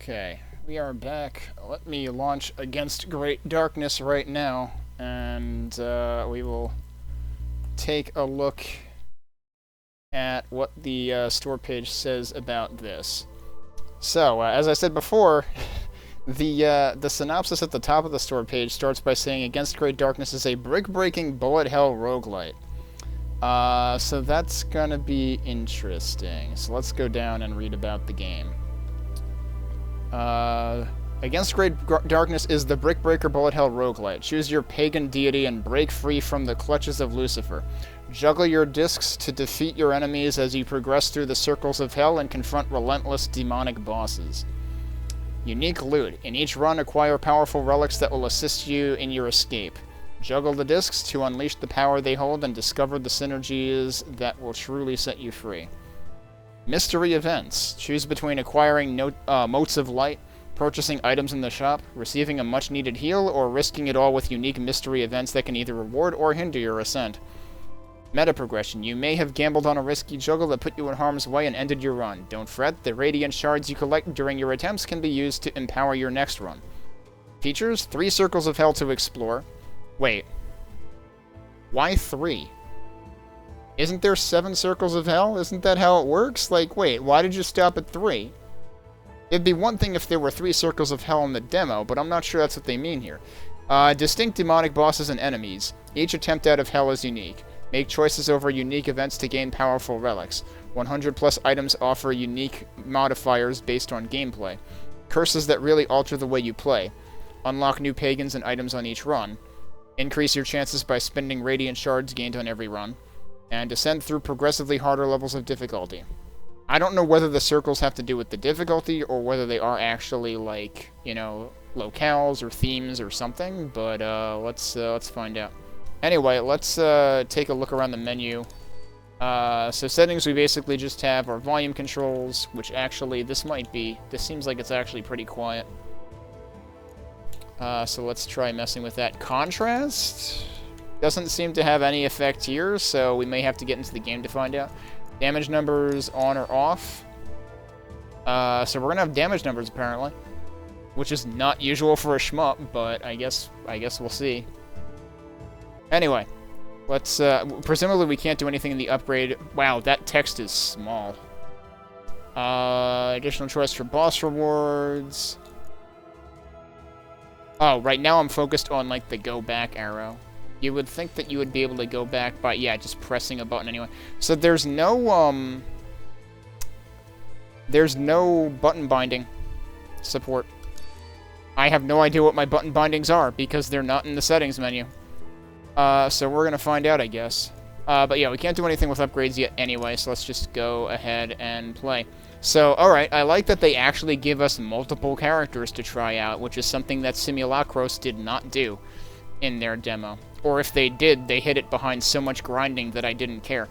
Okay, we are back. Let me launch Against Great Darkness right now, and we will take a look at what the store page says about this. So, as I said before, the synopsis at the top of the store page starts by saying Against Great Darkness is a brick-breaking bullet hell roguelite. So that's gonna be interesting. So let's go down and read about the game. Against Great Darkness is the Brickbreaker Bullet Hell roguelite. Choose your pagan deity and break free from the clutches of Lucifer. Juggle your discs to defeat your enemies as you progress through the circles of hell and confront relentless demonic bosses. Unique loot. In each run, acquire powerful relics that will assist you in your escape. Juggle the discs to unleash the power they hold and discover the synergies that will truly set you free. Mystery events. Choose between acquiring motes of light, purchasing items in the shop, receiving a much-needed heal, or risking it all with unique mystery events that can either reward or hinder your ascent. Meta progression. You may have gambled on a risky juggle that put you in harm's way and ended your run. Don't fret, the radiant shards you collect during your attempts can be used to empower your next run. Features. 3 circles of hell to explore. Wait. Why 3? Isn't there 7 circles of hell? Isn't that how it works? Like, wait, why did you stop at 3? It'd be one thing if there were 3 circles of hell in the demo, but I'm not sure that's what they mean here. Distinct demonic bosses and enemies. Each attempt out of hell is unique. Make choices over unique events to gain powerful relics. 100 plus items offer unique modifiers based on gameplay. Curses that really alter the way you play. Unlock new pagans and items on each run. Increase your chances by spending radiant shards gained on every run. And descend through progressively harder levels of difficulty. I don't know whether the circles have to do with the difficulty or whether they are actually, like, you know, locales or themes or something, but let's find out. Anyway, let's take a look around the menu. So settings, we basically just have our volume controls, which actually, this seems like it's actually pretty quiet. So let's try messing with that. Contrast doesn't seem to have any effect here, so we may have to get into the game to find out. Damage numbers on or off. So we're gonna have damage numbers apparently, which is not usual for a shmup, but I guess we'll see. Anyway, let's presumably we can't do anything in the upgrade. Wow, that text is small. Additional choice for boss rewards. Oh, right now I'm focused on like the go back arrow. You would think that you would be able to go back by, yeah, just pressing a button anyway. So there's no button binding support. I have no idea what my button bindings are because they're not in the settings menu. So we're gonna find out, I guess. But yeah, we can't do anything with upgrades yet anyway, so let's just go ahead and play. So, alright, I like that they actually give us multiple characters to try out, which is something that Simulacros did not do in their demo. Or if they did, they hid it behind so much grinding that I didn't care.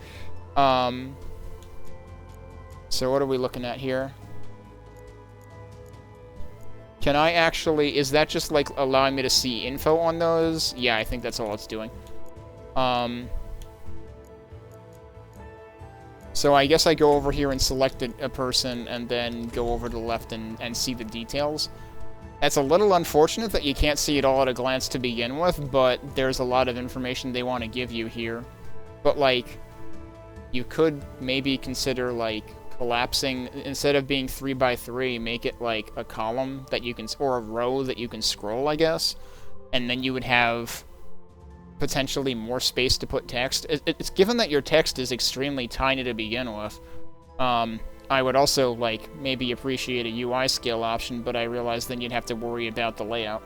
So what are we looking at here? Can I actually... Is that just, like, allowing me to see info on those? Yeah, I think that's all it's doing. So I guess I go over here and select a person, and then go over to the left and see the details. It's a little unfortunate that you can't see it all at a glance to begin with, but there's a lot of information they want to give you here. But, like, you could maybe consider, like, collapsing, instead of being 3 by 3, make it, like, a column that you can, or a row that you can scroll, I guess. And then you would have potentially more space to put text. It's given that your text is extremely tiny to begin with. I would also, like, maybe appreciate a UI scale option, but I realize then you'd have to worry about the layout.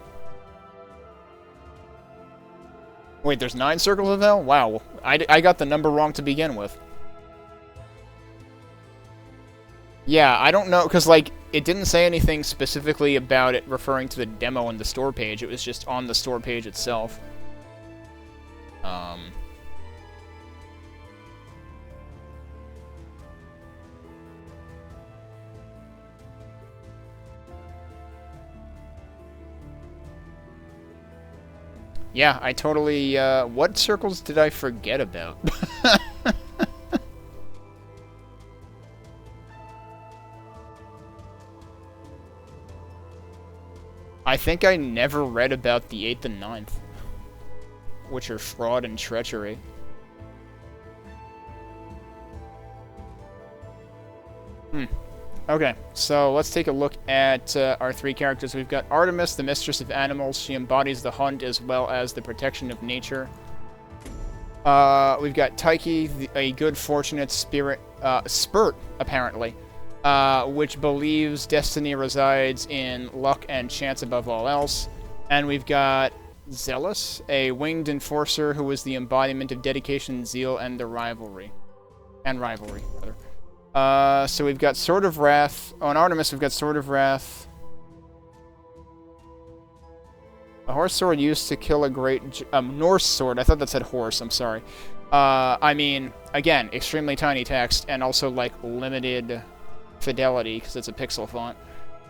Wait, there's 9 circles of hell? Wow, I got the number wrong to begin with. Yeah, I don't know, because, like, it didn't say anything specifically about it referring to the demo in the store page. It was just on the store page itself. Yeah, I totally, what circles did I forget about? I think I never read about the 8th and 9th, which are fraud and treachery. Okay, so let's take a look at our 3 characters. We've got Artemis, the mistress of animals. She embodies the hunt as well as the protection of nature. We've got Tyche, a good, fortunate spirit, spurt, apparently, which believes destiny resides in luck and chance above all else. And we've got Zealous, a winged enforcer who is the embodiment of dedication, zeal, and the rivalry. So we've got Sword of Wrath. On Artemis, we've got Sword of Wrath. A horse sword used to kill a great... Norse sword. I thought that said horse. I'm sorry. I mean, again, extremely tiny text, and also, like, limited fidelity, because it's a pixel font.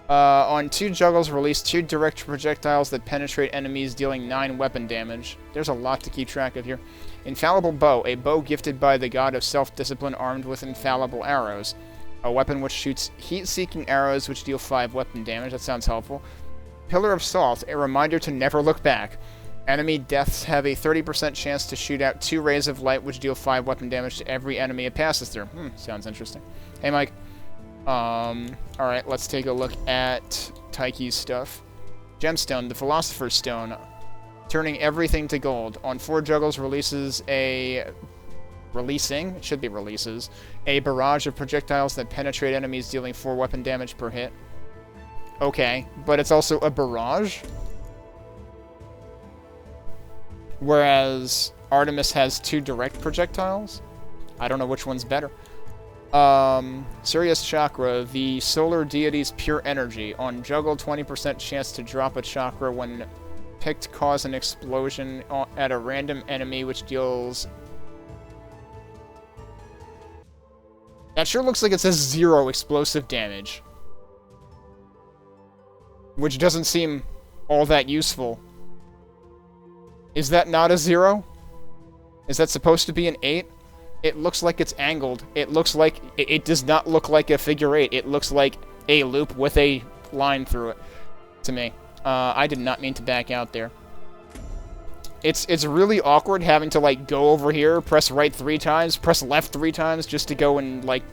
On 2 juggles, release 2 direct projectiles that penetrate enemies, dealing 9 weapon damage. There's a lot to keep track of here. Infallible Bow, a bow gifted by the god of self-discipline armed with infallible arrows. A weapon which shoots heat-seeking arrows which deal 5 weapon damage. That sounds helpful. Pillar of Salt, a reminder to never look back. Enemy deaths have a 30% chance to shoot out 2 rays of light which deal 5 weapon damage to every enemy it passes through. Sounds interesting. Hey, Mike. Alright, let's take a look at Tyche's stuff. Gemstone, the Philosopher's Stone. Turning everything to gold. On 4 juggles, releases a barrage of projectiles that penetrate enemies, dealing 4 weapon damage per hit. Okay, but it's also a barrage? Whereas Artemis has 2 direct projectiles? I don't know which one's better. Sirius Chakra, the solar deity's pure energy. On juggle, 20% chance to drop a chakra when picked, cause an explosion at a random enemy, which deals... That sure looks like it says 0 explosive damage. Which doesn't seem all that useful. Is that not a 0? Is that supposed to be an 8? It looks like it's angled. It looks like... It does not look like a figure 8. It looks like a loop with a line through it, to me. I did not mean to back out there. It's really awkward having to, like, go over here, press right 3 times, press left 3 times, just to go and, like,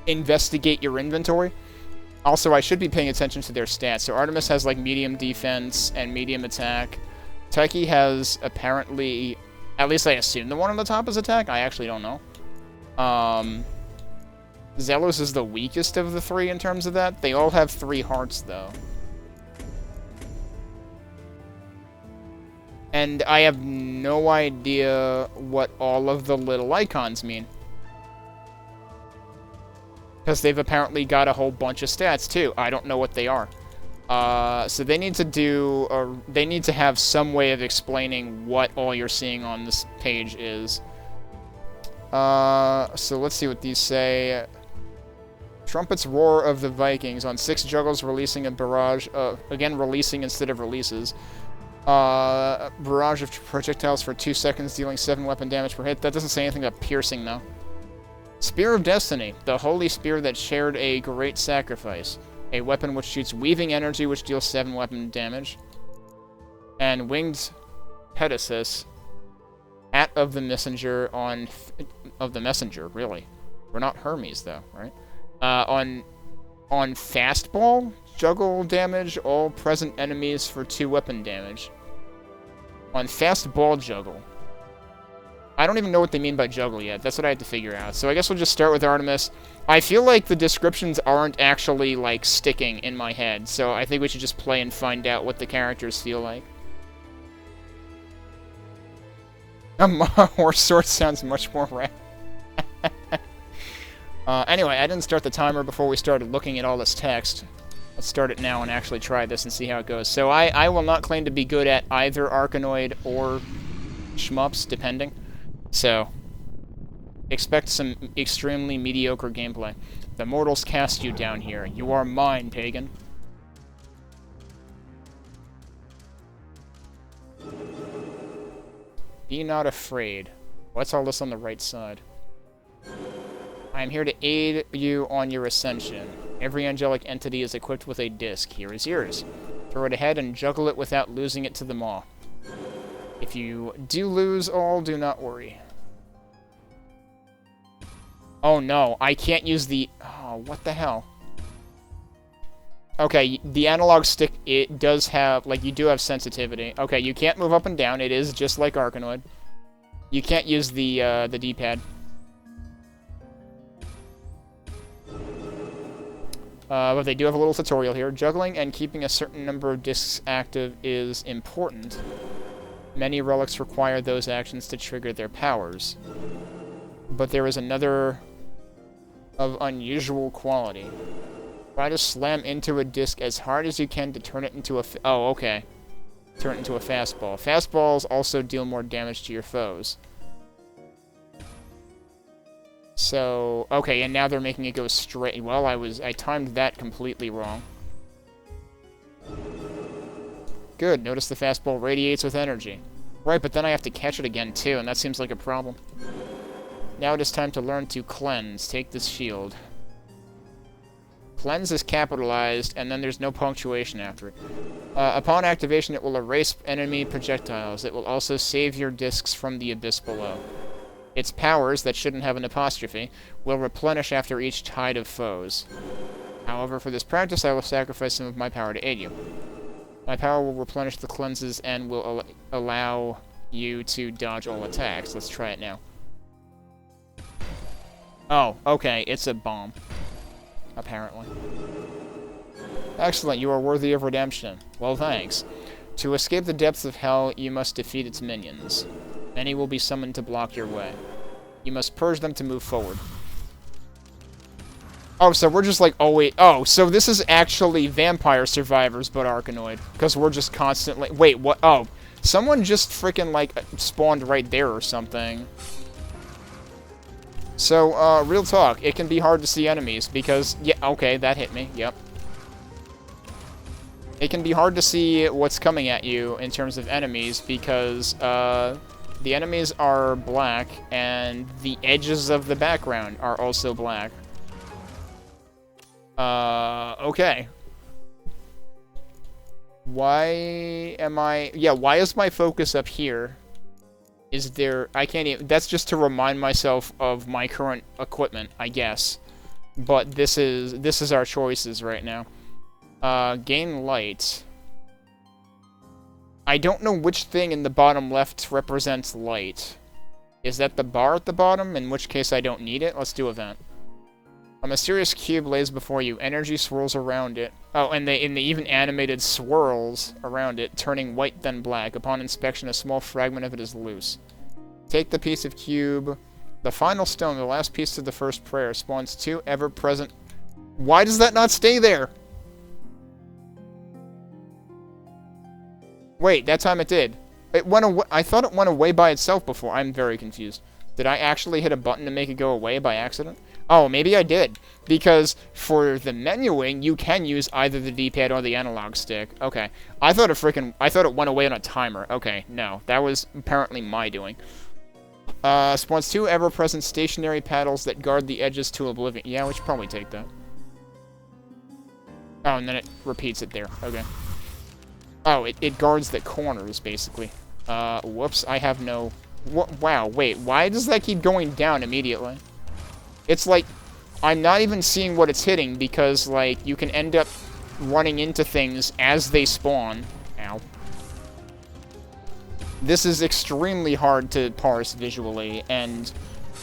investigate your inventory. Also, I should be paying attention to their stats. So Artemis has, like, medium defense and medium attack. Tyche has, apparently... At least I assume the one on the top is attack. I actually don't know. Zealous is the weakest of the 3 in terms of that. They all have 3 hearts, though. And I have no idea what all of the little icons mean. Because they've apparently got a whole bunch of stats, too. I don't know what they are. So they need to do... they need to have some way of explaining what all you're seeing on this page is. So let's see what these say. Trumpets Roar of the Vikings. On 6 juggles, releasing a barrage... again, releasing instead of releases. Barrage of projectiles for 2 seconds, dealing 7 weapon damage per hit. That doesn't say anything about piercing, though. Spear of Destiny. The holy spear that shared a great sacrifice. A weapon which shoots weaving energy, which deals 7 weapon damage. And Winged Pegasus. Hat of the Messenger on... of the Messenger, really. We're not Hermes, though, right? On Fastball, juggle damage all present enemies for 2 weapon damage. On Fastball juggle. I don't even know what they mean by juggle yet. That's what I had to figure out. So I guess we'll just start with Artemis. I feel like the descriptions aren't actually, like, sticking in my head. So I think we should just play and find out what the characters feel like. A horse sword sounds much more rad. Anyway, I didn't start the timer before we started looking at all this text. Let's start it now and actually try this and see how it goes. So I will not claim to be good at either Arkanoid or shmups, depending. So, expect some extremely mediocre gameplay. The mortals cast you down here. You are mine, pagan. Be not afraid. What's all this on the right side? I am here to aid you on your ascension. Every angelic entity is equipped with a disc. Here is yours. Throw it ahead and juggle it without losing it to the maw. If you do lose all, do not worry. Oh no, I can't use the... Oh, what the hell? Okay, the analog stick, it does have... Like, you do have sensitivity. Okay, you can't move up and down. It is just like Arkanoid. You can't use the D-pad. But they do have a little tutorial here. Juggling and keeping a certain number of discs active is important. Many relics require those actions to trigger their powers. But there is another of unusual quality. Try to slam into a disc as hard as you can to turn it into a... Oh, okay. Turn it into a fastball. Fastballs also deal more damage to your foes. So, okay, and now they're making it go straight. Well, I timed that completely wrong. Good, notice the fastball radiates with energy. Right, but then I have to catch it again, too, and that seems like a problem. Now it is time to learn to cleanse. Take this shield. Cleanse is capitalized, and then there's no punctuation after it. Upon activation, it will erase enemy projectiles. It will also save your discs from the abyss below. Its powers, that shouldn't have an apostrophe, will replenish after each tide of foes. However, for this practice, I will sacrifice some of my power to aid you. My power will replenish the cleanses and will allow you to dodge all attacks. Let's try it now. Oh, okay, it's a bomb. Apparently. Excellent, you are worthy of redemption. Well, thanks. To escape the depths of hell, you must defeat its minions. Many will be summoned to block your way. You must purge them to move forward. Oh, so we're just like, oh wait, oh, so this is actually Vampire Survivors, but Arkanoid. Because we're just constantly, wait, what, oh, someone just freaking, like, spawned right there or something. So, real talk, it can be hard to see enemies, because, yeah, okay, that hit me, yep. It can be hard to see what's coming at you in terms of enemies, because, the enemies are black, and the edges of the background are also black. Okay. Why am I... Yeah, why is my focus up here? Is there... I can't even... That's just to remind myself of my current equipment, I guess. But this is our choices right now. Gain light. I don't know which thing in the bottom left represents light. Is that the bar at the bottom? In which case I don't need it. Let's do event. A mysterious cube lays before you. Energy swirls around it. Oh, and they even animated swirls around it, turning white then black. Upon inspection, a small fragment of it is loose. Take the piece of cube. The final stone, the last piece to the first prayer, spawns 2 ever-present... Why does that not stay there? Wait, that time it did. It went away. I thought it went away by itself before. I'm very confused. Did I actually hit a button to make it go away by accident? Oh, maybe I did. Because for the menuing, you can use either the D-pad or the analog stick. Okay. I thought it went away on a timer. Okay, no. That was apparently my doing. Spawns 2 ever-present stationary paddles that guard the edges to oblivion. Yeah, we should probably take that. Oh, and then it repeats it there. Okay. Oh, it guards the corners, basically. Whoops, I have no... Wow, wait, why does that keep going down immediately? It's like, I'm not even seeing what it's hitting, because, like, you can end up running into things as they spawn. Ow. This is extremely hard to parse visually, and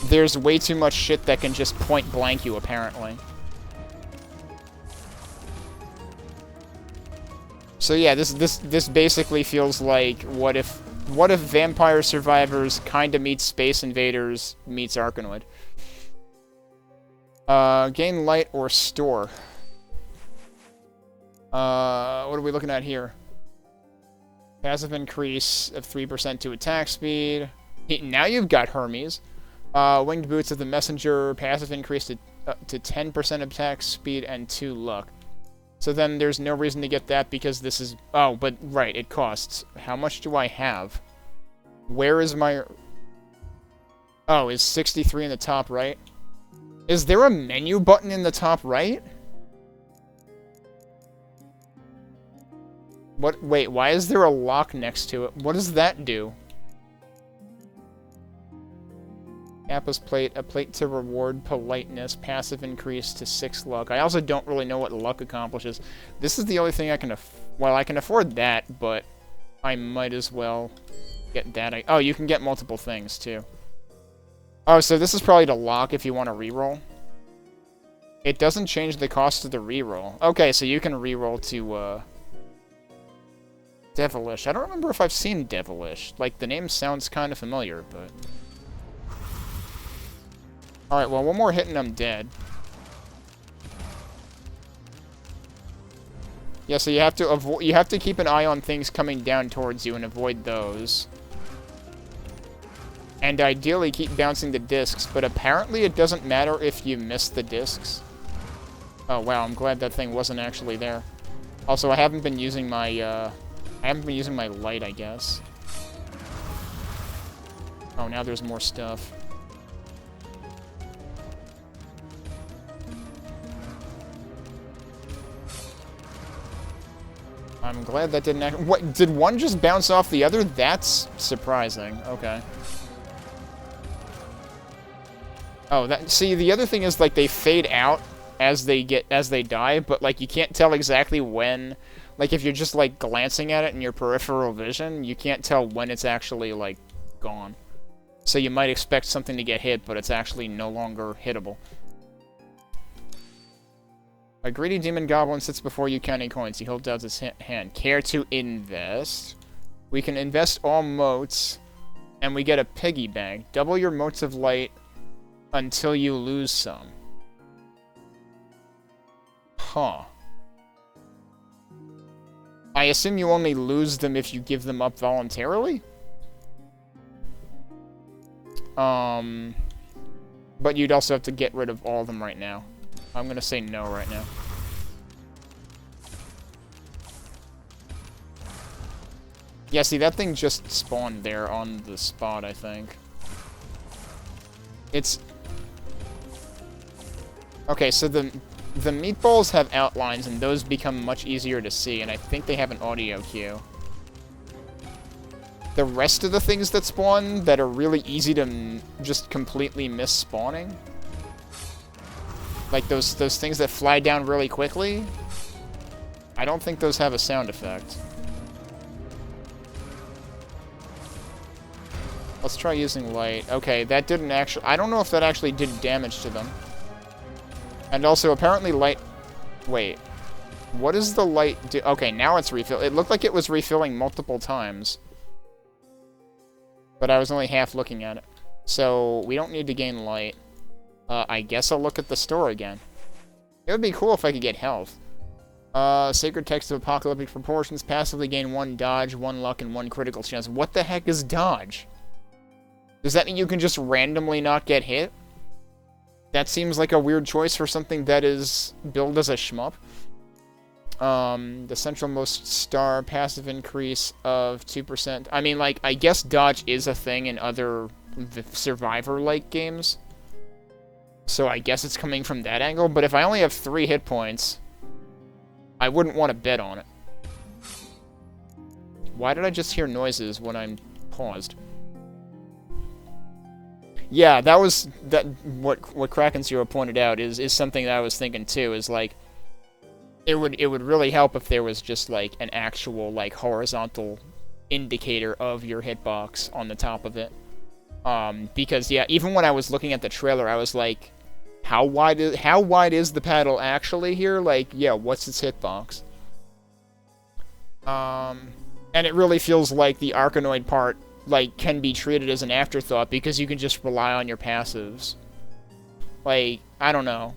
there's way too much shit that can just point blank you, apparently. So yeah, this basically feels like what if Vampire Survivors kinda meets Space Invaders meets Arkanoid. Gain light or store. What are we looking at here? Passive increase of 3% to attack speed. Now you've got Hermes. Winged boots of the messenger. Passive increase to 10% attack speed and 2 luck. So then there's no reason to get that because this is... Oh, but right, it costs. How much do I have? Where is my... Oh, is 63 in the top right? Is there a menu button in the top right? What? Wait, why is there a lock next to it? What does that do? Appa's plate, a plate to reward politeness, passive increase to 6 luck. I also don't really know what luck accomplishes. This is the only thing I can well, I can afford that, but I might as well get that. Oh, you can get multiple things, too. Oh, so this is probably to lock if you want to reroll. It doesn't change the cost of the reroll. Okay, so you can reroll to, Devilish. I don't remember if I've seen Devilish. Like, the name sounds kind of familiar, but... Alright, well, one more hit and I'm dead. Yeah, so you have to keep an eye on things coming down towards you and avoid those. And ideally keep bouncing the discs, but apparently it doesn't matter if you miss the discs. Oh wow, I'm glad that thing wasn't actually there. Also, I haven't been using my light, I guess. Oh, now there's more stuff. I'm glad that didn't act— What, did one just bounce off the other? That's surprising. Okay. Oh, see, the other thing is, like, they fade out as they die, but, like, you can't tell exactly when. Like, if you're just, like, glancing at it in your peripheral vision, you can't tell when it's actually, like, gone. So you might expect something to get hit, but it's actually no longer hittable. A greedy demon goblin sits before you counting coins. He holds out his hand. Care to invest? We can invest all motes, and we get a piggy bank. Double your motes of light until you lose some. Huh. I assume you only lose them if you give them up voluntarily? But you'd also have to get rid of all of them right now. I'm gonna say no right now. Yeah, see, that thing just spawned there on the spot, I think. It's... Okay, so the meatballs have outlines, and those become much easier to see, and I think they have an audio cue. The rest of the things that spawn that are really easy to just completely miss spawning, like those things that fly down really quickly, I don't think those have a sound effect. Let's try using light. Okay, that didn't actually... I don't know if that actually did damage to them. And also, apparently light... Wait. What does the light do? Okay, now it's refill. It looked like it was refilling multiple times. But I was only half looking at it. So, we don't need to gain light. I guess I'll look at the store again. It would be cool if I could get health. Sacred Text of Apocalyptic Proportions. Passively gain 1 dodge, 1 luck, and 1 critical chance. What the heck is dodge? Does that mean you can just randomly not get hit? That seems like a weird choice for something that is billed as a shmup. The centralmost star, passive increase of 2%. I mean, like, I guess dodge is a thing in other Survivor-like games. So I guess it's coming from that angle, but if I only have 3 hit points, I wouldn't want to bet on it. Why did I just hear noises when I'm paused? Yeah, that was what Kraken Zero pointed out is something that I was thinking too, is like it would really help if there was just like an actual like horizontal indicator of your hitbox on the top of it. Because yeah, even when I was looking at the trailer, I was like, how wide is the paddle actually here? Like, yeah, what's its hitbox? And it really feels like the Arkanoid part like can be treated as an afterthought because you can just rely on your passives. Like, I don't know.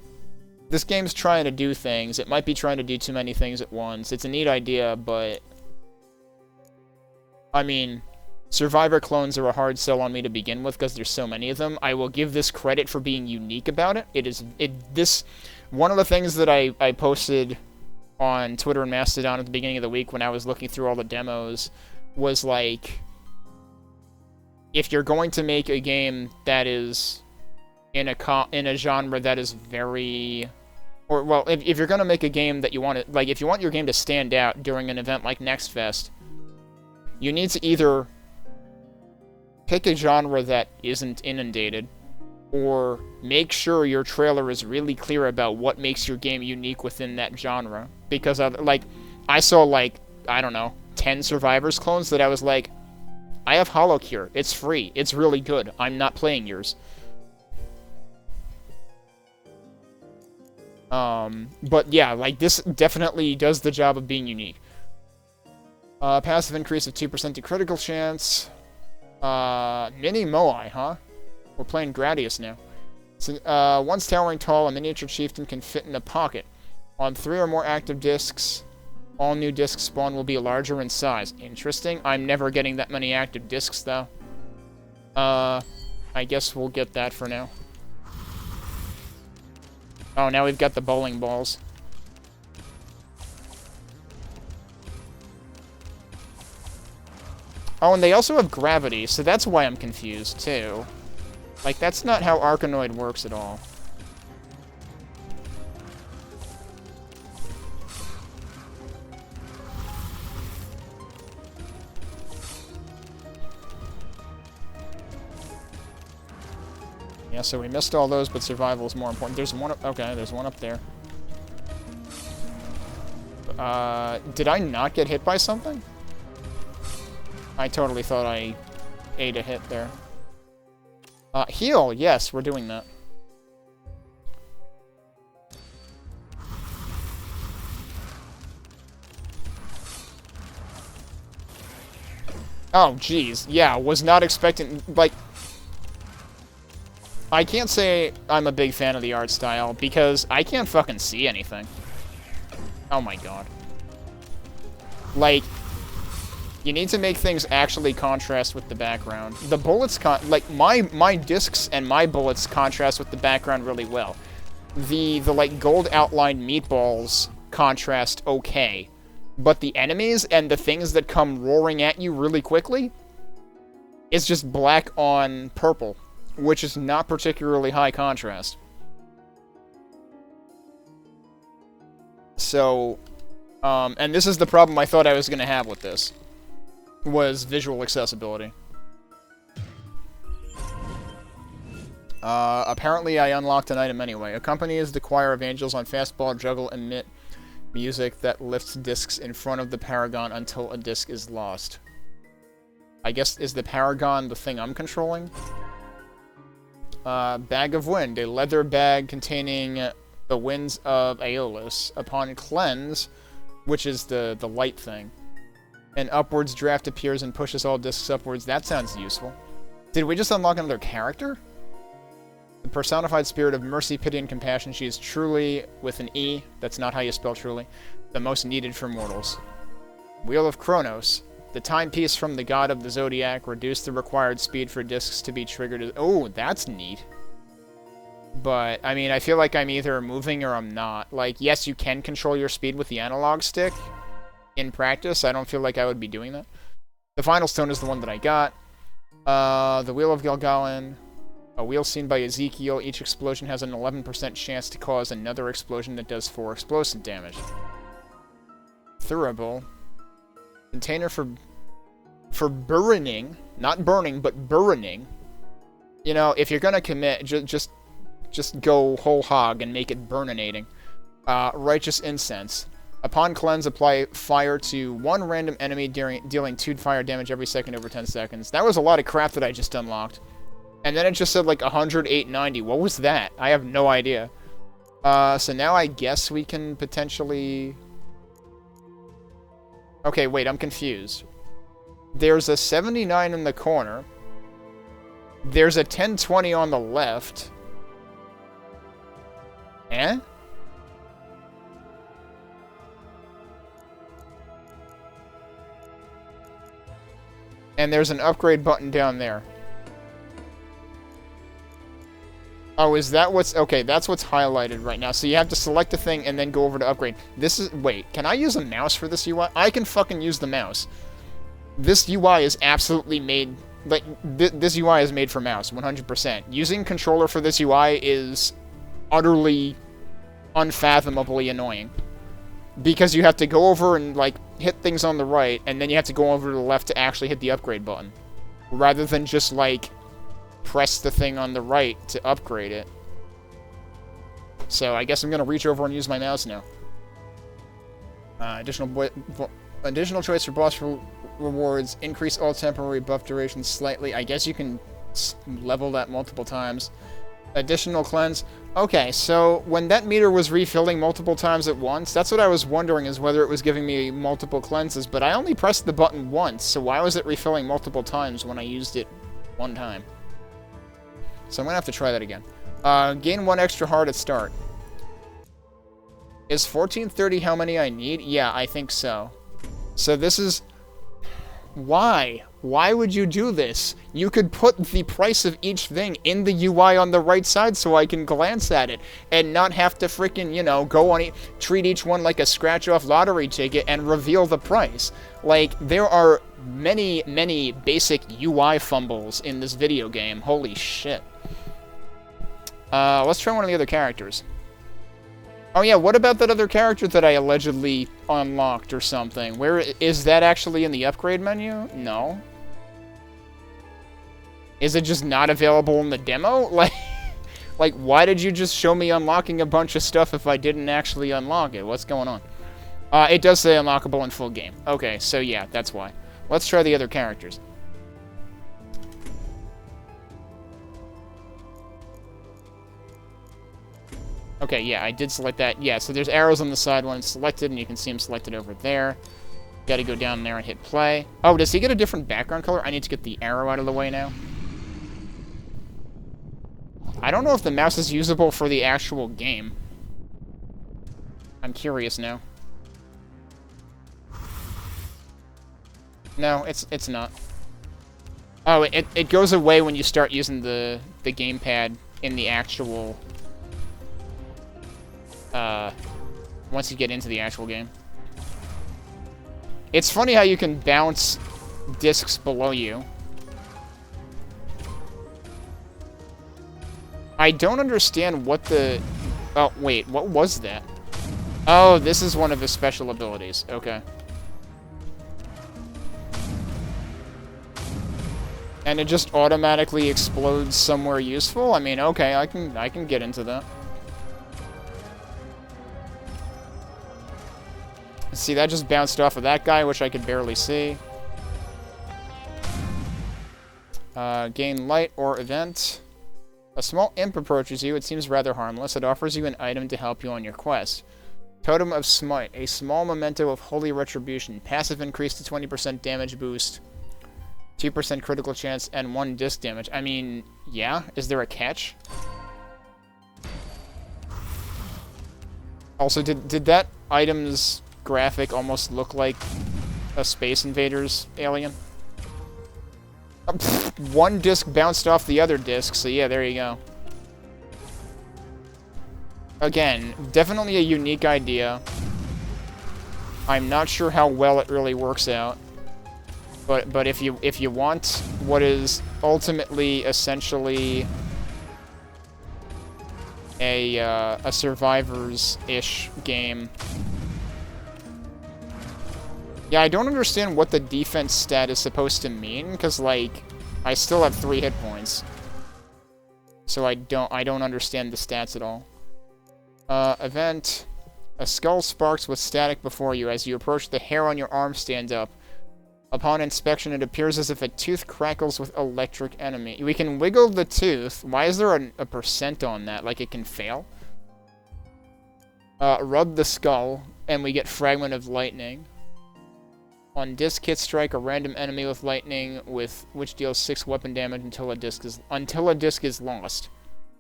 This game's trying to do things. It might be trying to do too many things at once. It's a neat idea, but I mean, Survivor clones are a hard sell on me to begin with because there's so many of them. I will give this credit for being unique about it. One of the things that I posted on Twitter and Mastodon at the beginning of the week when I was looking through all the demos was like, if you're going to make a game that is in a genre that is very Or, well, if you're going to make a game that you want to... Like, if you want your game to stand out during an event like Next Fest, you need to either pick a genre that isn't inundated, or make sure your trailer is really clear about what makes your game unique within that genre. Because, like, I saw, like, I don't know, 10 Survivors clones that I was like, I have HoloCure. It's free. It's really good. I'm not playing yours. But yeah, like, this definitely does the job of being unique. Passive increase of 2% to critical chance. Mini Moai, huh? We're playing Gradius now. So, once towering tall, a miniature chieftain can fit in a pocket. On 3 or more active discs, all new discs spawn will be larger in size. Interesting. I'm never getting that many active discs, though. I guess we'll get that for now. Oh, now we've got the bowling balls. Oh, and they also have gravity, so that's why I'm confused, too. Like, that's not how Arkanoid works at all. Yeah, so we missed all those, but survival is more important. There's one up... Okay, there's one up there. Did I not get hit by something? I totally thought I ate a hit there. Heal! Yes, we're doing that. Oh, jeez. Yeah, was not expecting... Like... I can't say I'm a big fan of the art style, because I can't fucking see anything. Oh my god. Like... You need to make things actually contrast with the background. The bullets like my discs and my bullets contrast with the background really well. The like gold outlined meatballs contrast okay, but the enemies and the things that come roaring at you really quickly, it's just black on purple, which is not particularly high contrast. So, and this is the problem I thought I was going to have with this. Was visual accessibility. Apparently I unlocked an item anyway. Accompanies the choir of angels on fastball juggle emit music that lifts discs in front of the paragon until a disc is lost. I guess, is the paragon the thing I'm controlling? Bag of Wind, a leather bag containing the winds of Aeolus. Upon cleanse, which is the light thing, an upwards draft appears and pushes all discs upwards. That sounds useful. Did we just unlock another character? The personified spirit of mercy, pity, and compassion. She is truly, with an E, that's not how you spell truly, the most needed for mortals. Wheel of Kronos. The timepiece from the god of the zodiac reduced the required speed for discs to be triggered. Oh, that's neat. But, I mean, I feel like I'm either moving or I'm not. Like, yes, you can control your speed with the analog stick. In practice, I don't feel like I would be doing that. The final stone is the one that I got. The Wheel of Gilgallen. A wheel seen by Ezekiel. Each explosion has an 11% chance to cause another explosion that does 4 explosive damage. Thurible. Container for burning. Not burning, but burning. You know, if you're gonna commit, just go whole hog and make it burninating. Righteous Incense. Upon cleanse, apply fire to one random enemy dealing 2 fire damage every second over 10 seconds. That was a lot of crap that I just unlocked. And then it just said like 108.90. What was that? I have no idea. So now I guess we can potentially... Okay, wait, I'm confused. There's a 79 in the corner. There's a 1020 on the left. Eh? And there's an upgrade button down there. Oh, is that what's... Okay, that's what's highlighted right now. So you have to select a thing and then go over to upgrade. This is... Wait, can I use a mouse for this UI? I can fucking use the mouse. This UI is absolutely made... Like, this UI is made for mouse, 100%. Using controller for this UI is utterly unfathomably annoying. Because you have to go over and, like, hit things on the right, and then you have to go over to the left to actually hit the upgrade button. Rather than just, like, press the thing on the right to upgrade it. So I guess I'm going to reach over and use my mouse now. Additional choice for boss rewards. Increase all temporary buff durations slightly. I guess you can level that multiple times. Additional cleanse. Okay, so when that meter was refilling multiple times at once, that's what I was wondering, is whether it was giving me multiple cleanses, but I only pressed the button once, so why was it refilling multiple times when I used it one time? So I'm gonna have to try that again. Gain 1 extra heart at start. Is 1430 how many I need? Yeah, I think so. So this is... Why? Why would you do this? You could put the price of each thing in the UI on the right side so I can glance at it and not have to freaking, you know, go on treat each one like a scratch-off lottery ticket and reveal the price. Like, there are many, many basic UI fumbles in this video game. Holy shit. Let's try one of the other characters. Oh yeah, what about that other character that I allegedly unlocked or something? Where is that actually in the upgrade menu? No. Is it just not available in the demo? Like, why did you just show me unlocking a bunch of stuff if I didn't actually unlock it? What's going on? It does say unlockable in full game. Okay, so yeah, that's why. Let's try the other characters. Okay, yeah, I did select that. Yeah, so there's arrows on the side when it's selected, and you can see them selected over there. Gotta go down there and hit play. Oh, does he get a different background color? I need to get the arrow out of the way now. I don't know if the mouse is usable for the actual game. I'm curious now. No, it's not. Oh, it goes away when you start using the gamepad in the actual... once you get into the actual game. It's funny how you can bounce discs below you. I don't understand what the... Oh, wait, what was that? Oh, this is one of his special abilities. Okay. And it just automatically explodes somewhere useful? I mean, okay, I can get into that. See, that just bounced off of that guy, which I could barely see. Gain light or event. A small imp approaches you. It seems rather harmless. It offers you an item to help you on your quest. Totem of Smite. A small memento of holy retribution. Passive increase to 20% damage boost. 2% critical chance and 1 disc damage. I mean, yeah? Is there a catch? Also, did that item's graphic almost look like a Space Invaders alien? One disc bounced off the other disc, so yeah, there you go. Again, definitely a unique idea. I'm not sure how well it really works out. But if you want what is ultimately essentially a Survivors-ish game. Yeah, I don't understand what the defense stat is supposed to mean, because, like, I still have 3 hit points. So I don't understand the stats at all. Event. A skull sparks with static before you. As you approach, the hair on your arm stands up. Upon inspection, it appears as if a tooth crackles with electric enemy. We can wiggle the tooth. Why is there a percent on that? Like it can fail? Rub the skull, and we get Fragment of Lightning. On disc, hit strike a random enemy with lightning, which deals 6 weapon damage until a disc is lost.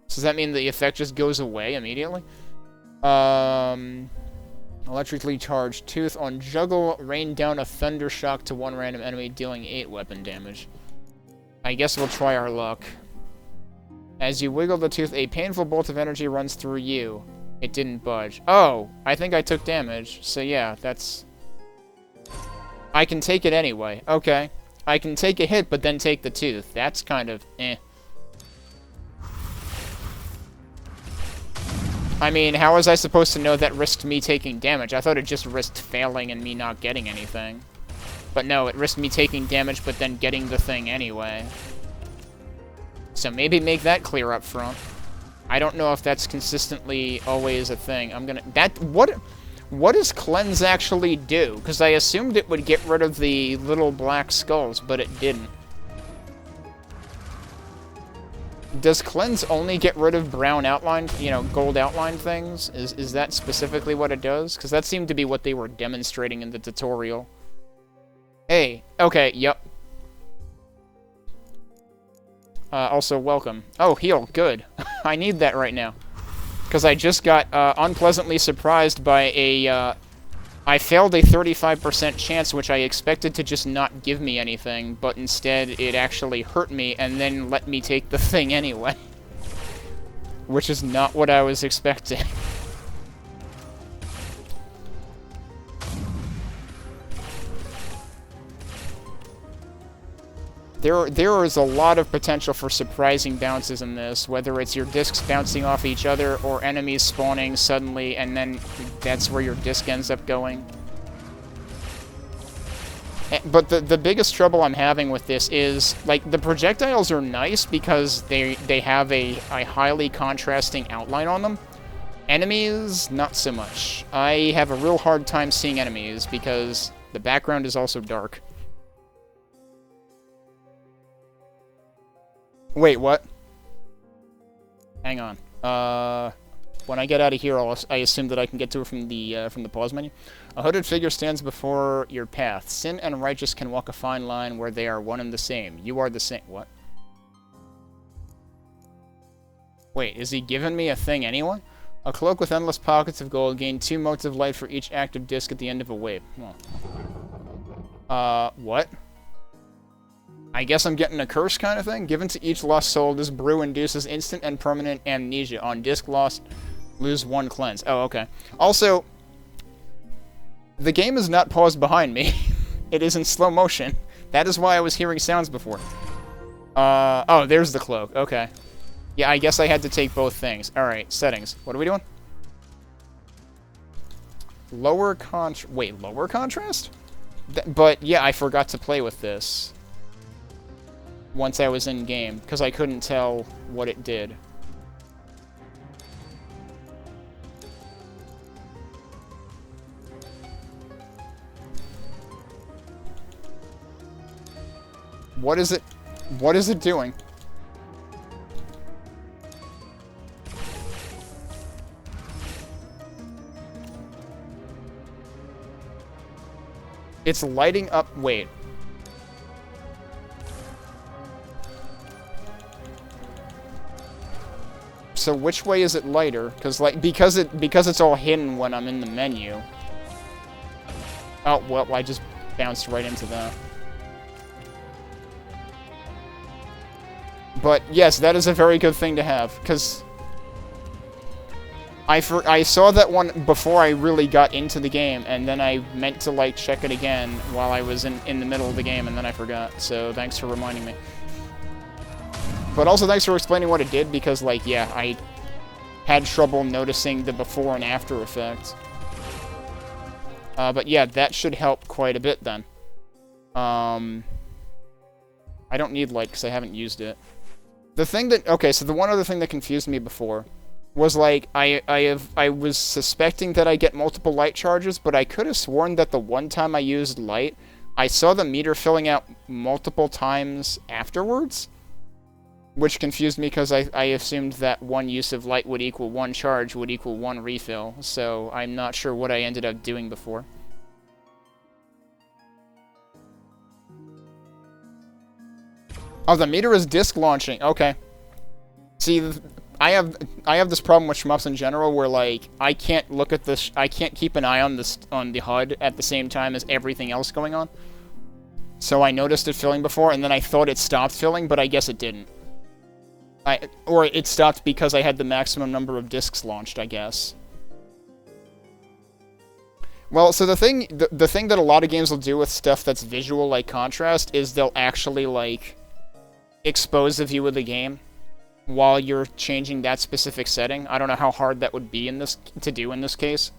So does that mean the effect just goes away immediately? Electrically charged tooth. On juggle, rain down a thunder shock to 1 random enemy, dealing 8 weapon damage. I guess we'll try our luck. As you wiggle the tooth, a painful bolt of energy runs through you. It didn't budge. Oh, I think I took damage. So yeah, that's... I can take it anyway. Okay. I can take a hit, but then take the tooth. That's kind of eh. I mean, how was I supposed to know that risked me taking damage? I thought it just risked failing and me not getting anything. But no, it risked me taking damage, but then getting the thing anyway. So maybe make that clear up front. I don't know if that's consistently always a thing. I'm gonna... What does cleanse actually do? Because I assumed it would get rid of the little black skulls, but it didn't. Does cleanse only get rid of brown outline, you know, gold outline things? Is that specifically what it does? Because that seemed to be what they were demonstrating in the tutorial. Hey, okay, yep. Also, welcome. Oh, heal, good. I need that right now. Because I just got unpleasantly surprised by a... I failed a 35% chance, which I expected to just not give me anything, but instead it actually hurt me and then let me take the thing anyway. Which is not what I was expecting. There is a lot of potential for surprising bounces in this, whether it's your discs bouncing off each other or enemies spawning suddenly and then that's where your disc ends up going. But the biggest trouble I'm having with this is, like, the projectiles are nice because they have a highly contrasting outline on them. Enemies, not so much. I have a real hard time seeing enemies because the background is also dark. Wait, what? Hang on. When I get out of here, I assume that I can get to it from the pause menu. A hooded figure stands before your path. Sin and righteous can walk a fine line where they are one and the same. You are the same. What? Wait, is he giving me a thing anyway? A cloak with endless pockets of gold. Gain 2 motes of light for each active disc at the end of a wave. What? I guess I'm getting a curse kind of thing. Given to each lost soul, this brew induces instant and permanent amnesia. On disc lost, lose 1 cleanse. Oh, okay. Also, the game is not paused behind me. It is in slow motion. That is why I was hearing sounds before. Oh, there's the cloak. Okay. Yeah, I guess I had to take both things. Alright, settings. What are we doing? Lower contrast? But, yeah, I forgot to play with this once I was in game, because I couldn't tell what it did. What is it doing? It's lighting up, wait. So which way is it lighter? Because it's all hidden when I'm in the menu. Oh, well, I just bounced right into that. But yes, that is a very good thing to have, because I saw that one before I really got into the game, and then I meant to, like, check it again while I was in the middle of the game, and then I forgot. So thanks for reminding me. But also thanks for explaining what it did, because, like, yeah, I had trouble noticing the before and after effects. But yeah, that should help quite a bit then. I don't need light because I haven't used it. Okay, so the one other thing that confused me before was, like, I was suspecting that I get multiple light charges, but I could have sworn that the one time I used light, I saw the meter filling out multiple times afterwards, which confused me because I assumed that one use of light would equal 1 charge would equal 1 refill, so I'm not sure what I ended up doing before. Oh, the meter is disc launching. Okay. See, I have this problem with shmups in general, where, like, I can't look at this. I can't keep an eye on the HUD at the same time as everything else going on. So I noticed it filling before, and then I thought it stopped filling, but I guess it didn't. Or it stopped because I had the maximum number of discs launched, I guess. Well, so the thing that a lot of games will do with stuff that's visual, like contrast, is they'll actually, like, expose the view of the game. while you're changing that specific setting. I don't know how hard that would be to do in this case.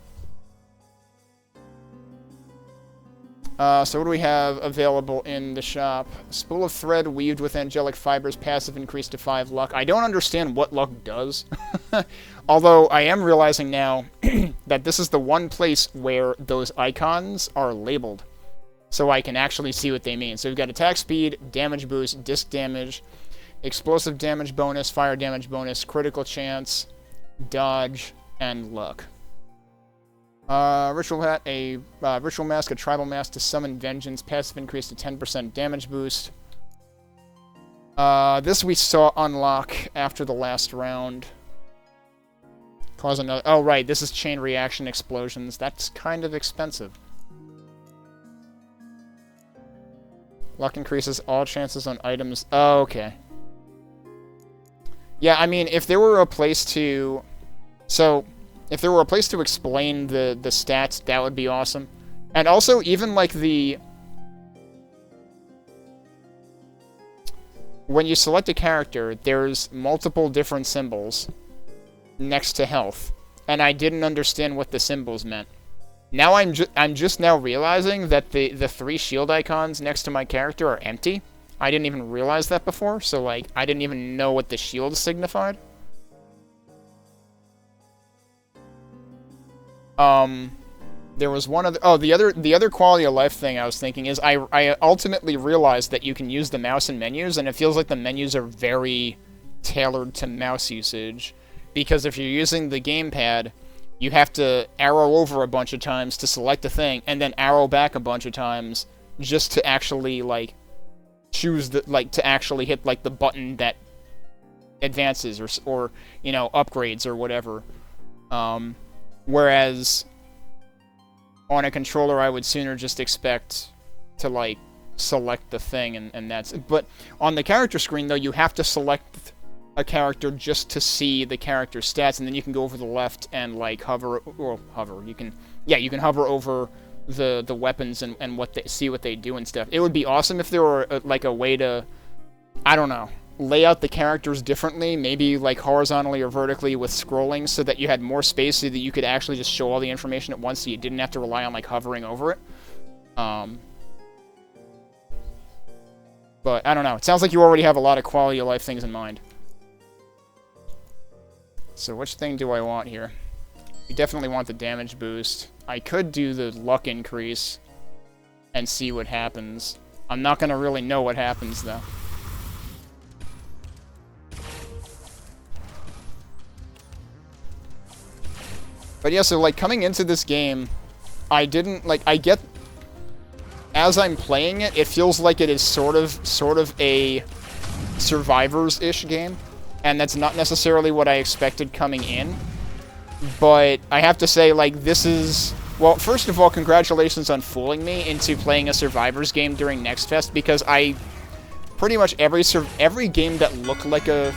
So what do we have available in the shop? Spool of thread weaved with angelic fibers, passive increase to 5 luck. I don't understand what luck does. Although I am realizing now that this is the one place where those icons are labeled. So I can actually see what they mean. So we've got attack speed, damage boost, disc damage, explosive damage bonus, fire damage bonus, critical chance, dodge, and luck. Ritual hat, a ritual mask, a tribal mask to summon vengeance, passive increase to 10% damage boost. This we saw unlock after the last round. Cause another. Oh right, this is chain reaction explosions. That's kind of expensive. Luck increases all chances on items. Oh, okay. Yeah, I mean, if there were a place to... So, if there were a place to explain the stats, that would be awesome. And also, even, like, the... When you select a character, there's multiple different symbols next to health. And I didn't understand what the symbols meant. Now I'm just now realizing that the 3 shield icons next to my character are empty. I didn't even realize that before, so, like, I didn't even know what the shield signified. There was one other... Oh, the other quality of life thing I was thinking is I ultimately realized that you can use the mouse in menus, and it feels like the menus are very tailored to mouse usage. Because if you're using the gamepad, you have to arrow over a bunch of times to select a thing, and then arrow back a bunch of times just to actually, like, choose the, like, to actually hit, like, the button that advances or you know, upgrades or whatever. Whereas on a controller, I would sooner just expect to, like, select the thing, and that's it. But on the character screen, though, you have to select a character just to see the character's stats, and then you can go over the left and, like, hover. You can hover over the weapons and see what they do and stuff. It would be awesome if there were like a way to, I don't know, lay out the characters differently, maybe like horizontally or vertically with scrolling, so that you had more space so that you could actually just show all the information at once, so you didn't have to rely on, like, hovering over it. But I don't know. It sounds like you already have a lot of quality of life things in mind. So which thing do I want here? You definitely want the damage boost. I could do the luck increase and see what happens. I'm not going to really know what happens, though. But yeah, so, like, coming into this game, I didn't, like, I get... As I'm playing it, it feels like it is sort of a Survivors-ish game. And that's not necessarily what I expected coming in. But I have to say, like, this is... Well, first of all, congratulations on fooling me into playing a Survivors game during Next Fest, because I... Pretty much every game that looked like a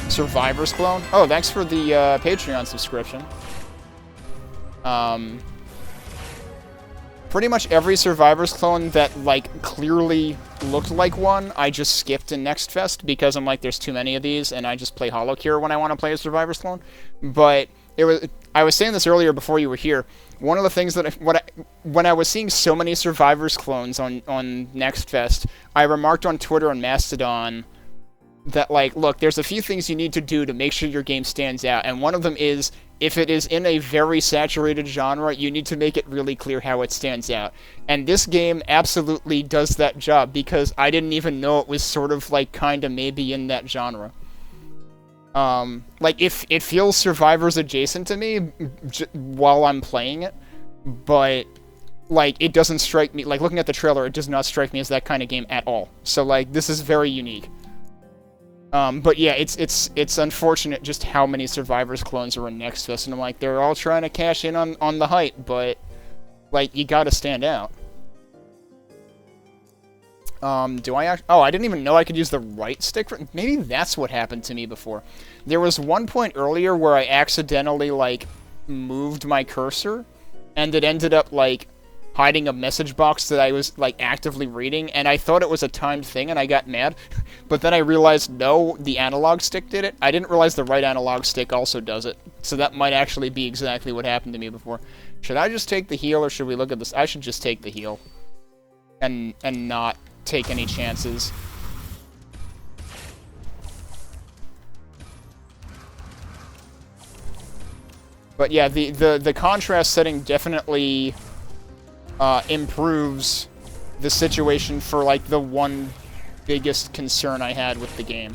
Survivors clone... Oh, thanks for the Patreon subscription. Pretty much every Survivors clone that, like, clearly looked like one, I just skipped in Next Fest, because I'm like, there's too many of these, and I just play HoloCure when I want to play a Survivors clone. But I was saying this earlier before you were here. One of the things that when I was seeing so many Survivors clones on Next Fest, I remarked on Twitter and Mastodon that, like, look, there's a few things you need to do to make sure your game stands out, and one of them is, if it is in a very saturated genre, you need to make it really clear how it stands out. And this game absolutely does that job, because I didn't even know it was sort of, like, kinda maybe in that genre. Like, if it feels Survivors adjacent to me while I'm playing it, but, like, it doesn't strike me, like, looking at the trailer, it does not strike me as that kind of game at all. So, like, this is very unique. But yeah, it's unfortunate just how many Survivors clones are in Next Fest, and I'm like, they're all trying to cash in on the hype, but, like, you gotta stand out. Do I oh, I didn't even know I could use the right stick for... Maybe that's what happened to me before. There was one point earlier where I accidentally, like, moved my cursor, and it ended up, like, hiding a message box that I was, like, actively reading, and I thought it was a timed thing, and I got mad. But then I realized, no, the analog stick did it. I didn't realize the right analog stick also does it. So that might actually be exactly what happened to me before. Should I just take the heal, or should we look at this? I should just take the heal. And not take any chances. But yeah, the contrast setting definitely improves the situation for, like, the one biggest concern I had with the game.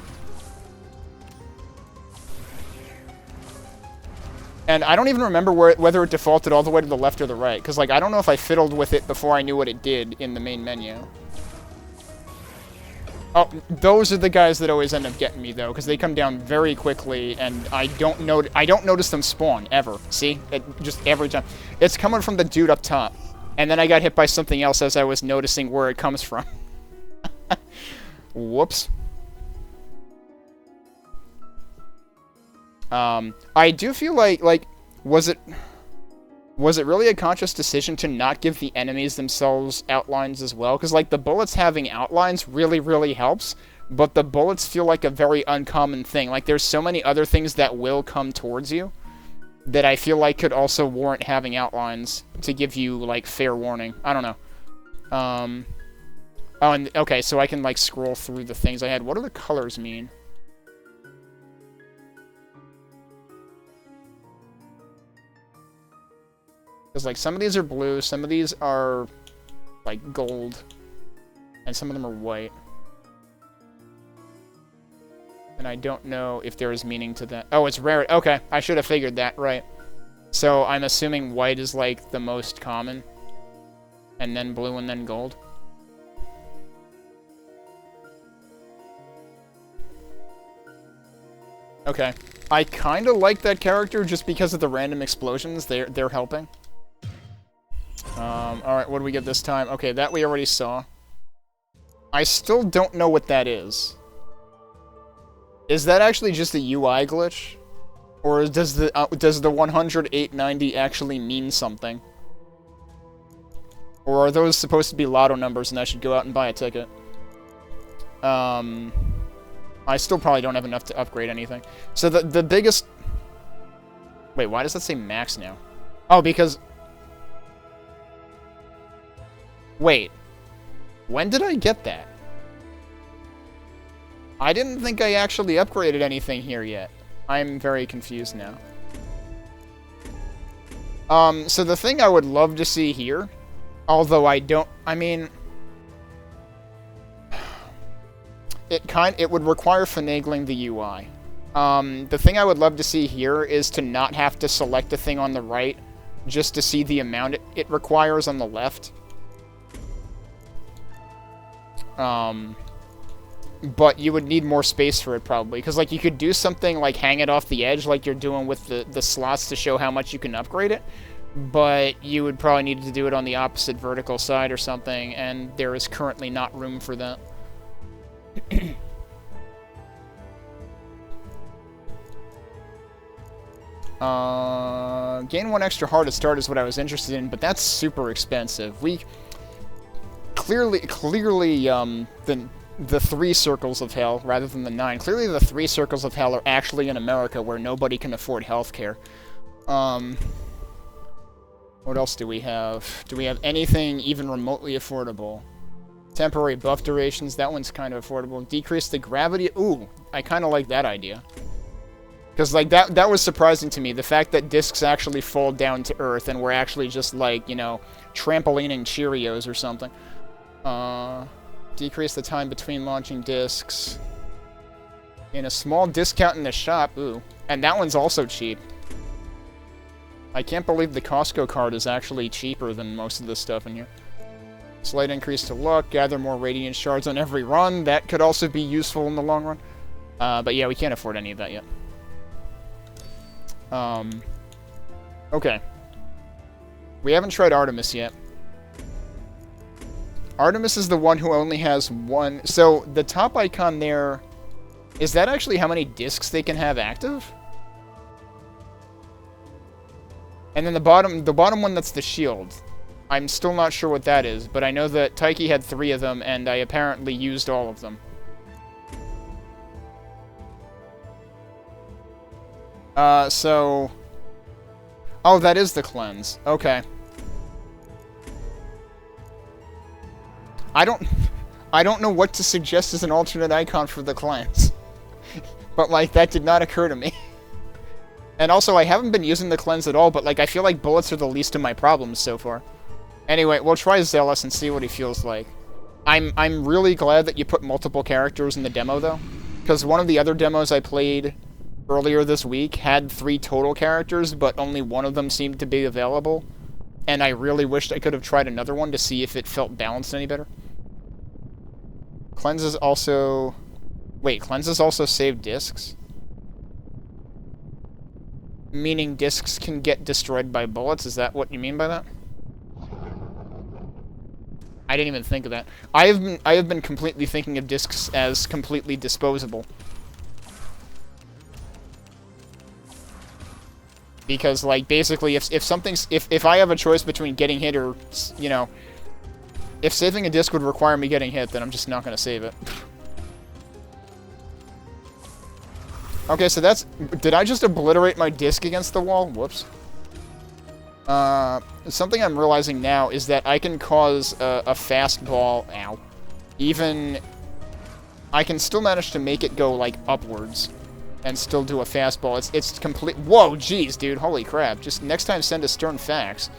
And I don't even remember whether it defaulted all the way to the left or the right, because, like, I don't know if I fiddled with it before I knew what it did in the main menu. Oh, those are the guys that always end up getting me, though, because they come down very quickly, and I don't notice them spawn, ever. See? Just every time. It's coming from the dude up top. And then I got hit by something else as I was noticing where it comes from. Whoops. I do feel like, was it really a conscious decision to not give the enemies themselves outlines as well? Because, like, the bullets having outlines really, really helps, but the bullets feel like a very uncommon thing. Like, there's so many other things that will come towards you that I feel like could also warrant having outlines to give you, like, fair warning. I don't know. Oh, and, okay, so I can, like, scroll through the things I had. What do the colors mean? Because, like, some of these are blue, some of these are, like, gold, and some of them are white. And I don't know if there is meaning to that. Oh, it's rare. Okay, I should have figured that, right. So I'm assuming white is, like, the most common, and then blue, and then gold. Okay. I kind of like that character just because of the random explosions. They're helping. Alright, what do we get this time? Okay, that we already saw. I still don't know what that is. Is that actually just a UI glitch? Or does the 10890 actually mean something? Or are those supposed to be lotto numbers and I should go out and buy a ticket? I still probably don't have enough to upgrade anything. So the biggest... Wait, why does that say max now? Oh, because... Wait. When did I get that? I didn't think I actually upgraded anything here yet. I'm very confused now. So the thing I would love to see here, although I don't... I mean... It would require finagling the UI. The thing I would love to see here is to not have to select a thing on the right just to see the amount it requires on the left. But you would need more space for it, probably. Because, like, you could do something like hang it off the edge like you're doing with the slots to show how much you can upgrade it. But you would probably need to do it on the opposite vertical side or something, and there is currently not room for that. Gain 1 extra heart to start is what I was interested in, but that's super expensive. We clearly, the 3 circles of hell rather than the 9. Clearly, the 3 circles of hell are actually in America where nobody can afford healthcare. What else do we have? Do we have anything even remotely affordable? Temporary buff durations, that one's kind of affordable. Decrease the gravity. Ooh, I kind of like that idea. Because, like, that was surprising to me. The fact that discs actually fall down to Earth and we're actually just, like, you know, trampolining Cheerios or something. Decrease the time between launching discs. In a small discount in the shop. Ooh. And that one's also cheap. I can't believe the Costco card is actually cheaper than most of the stuff in here. Slight increase to luck. Gather more radiant shards on every run. That could also be useful in the long run. But yeah, we can't afford any of that yet. Okay. We haven't tried Artemis yet. Artemis is the one who only has one... So, the top icon there... Is that actually how many discs they can have active? And then the bottom one, that's the shield. I'm still not sure what that is, but I know that Taiki had 3 of them, and I apparently used all of them. So... Oh, that is the cleanse. Okay. I don't know what to suggest as an alternate icon for the cleanse. But, like, that did not occur to me. And also, I haven't been using the cleanse at all, but, like, I feel like bullets are the least of my problems so far. Anyway, we'll try Zealous and see what he feels like. I'm really glad that you put multiple characters in the demo, though. Because one of the other demos I played earlier this week had 3 total characters, but only one of them seemed to be available. And I really wished I could have tried another one to see if it felt balanced any better. Cleanses also... Wait, cleanses also save discs? Meaning discs can get destroyed by bullets? Is that what you mean by that? I didn't even think of that. I have been completely thinking of discs as completely disposable. Because, like, basically, if I have a choice between getting hit or, you know, if saving a disc would require me getting hit, then I'm just not going to save it. Okay, so that's... Did I just obliterate my disc against the wall? Whoops. Something I'm realizing now is that I can cause a fastball... Ow. Even... I can still manage to make it go, like, upwards. And still do a fastball. It's complete... Whoa, jeez, dude. Holy crap. Just next time send a stern fax.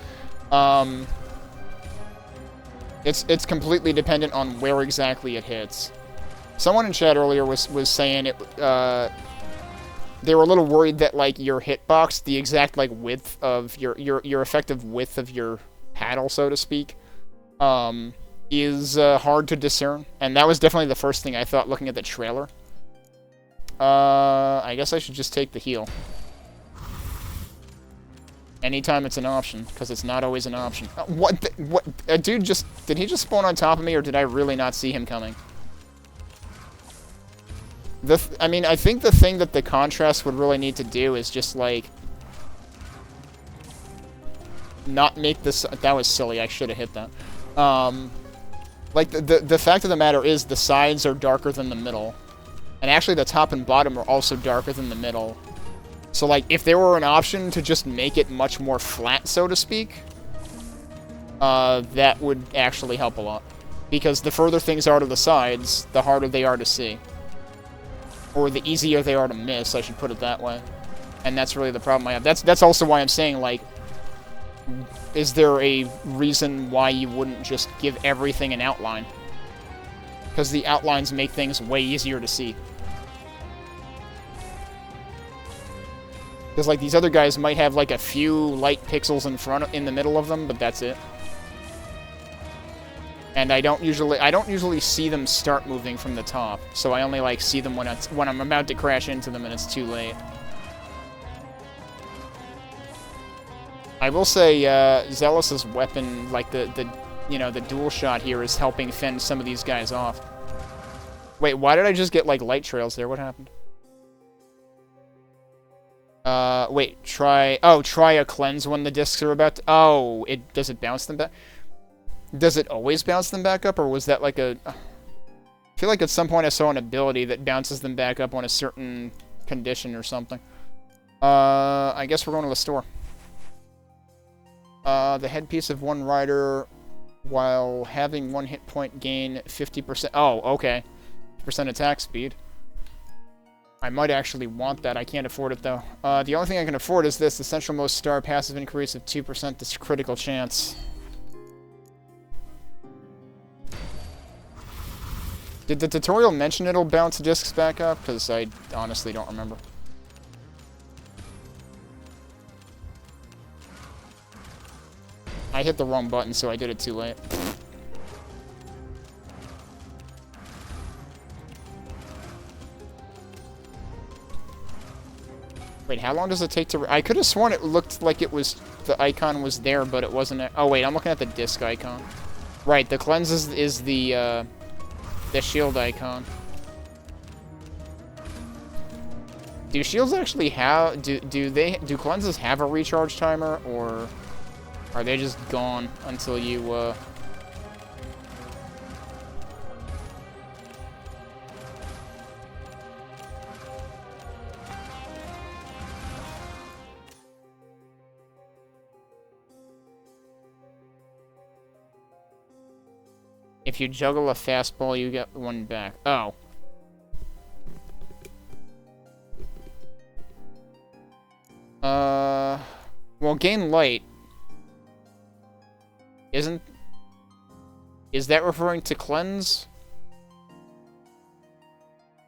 It's completely dependent on where exactly it hits. Someone in chat earlier was saying it... They were a little worried that, like, your hitbox, the exact, like, width of your effective width of your paddle, so to speak, is hard to discern. And that was definitely the first thing I thought looking at the trailer. I guess I should just take the heal. Anytime it's an option, because it's not always an option. What? Dude just... Did he just spawn on top of me, or did I really not see him coming? I mean, I think the thing that the contrast would really need to do is just, like... Not make this... That was silly, I should have hit that. Like, the fact of the matter is the sides are darker than the middle. And actually the top and bottom are also darker than the middle. So, like, if there were an option to just make it much more flat, so to speak... that would actually help a lot. Because the further things are to the sides, the harder they are to see. Or the easier they are to miss, I should put it that way. And that's really the problem I have. That's also why I'm saying, like, is there a reason why you wouldn't just give everything an outline? Because the outlines make things way easier to see. Because, like, these other guys might have, like, a few light pixels in the middle of them, but that's it. And I don't usually see them start moving from the top, so I only, like, see them when I'm about to crash into them and it's too late. I will say, Zealous's weapon, like, you know, the dual shot here is helping fend some of these guys off. Wait, why did I just get, like, light trails there? What happened? Wait, try a cleanse when the discs are about to... Oh, does it bounce them back? Does it always bounce them back up, or was that like a... I feel like at some point I saw an ability that bounces them back up on a certain condition or something. I guess we're going to the store. The headpiece of one rider, while having 1 hit point, gain 50%... Oh, okay. % attack speed. I might actually want that. I can't afford it, though. The only thing I can afford is this. Essential Most Star passive increase of 2% this critical chance. Did the tutorial mention it'll bounce discs back up? Because I honestly don't remember. I hit the wrong button, so I did it too late. Wait, how long does it take to... I could have sworn it looked like it was... The icon was there, but it wasn't... Oh, wait, I'm looking at the disc icon. Right, the cleanse is the shield icon. Do shields actually have... Do cleanses have a recharge timer, or... Are they just gone until you, If you juggle a fastball, you get one back. Oh. Well, gain light. Is that referring to cleanse?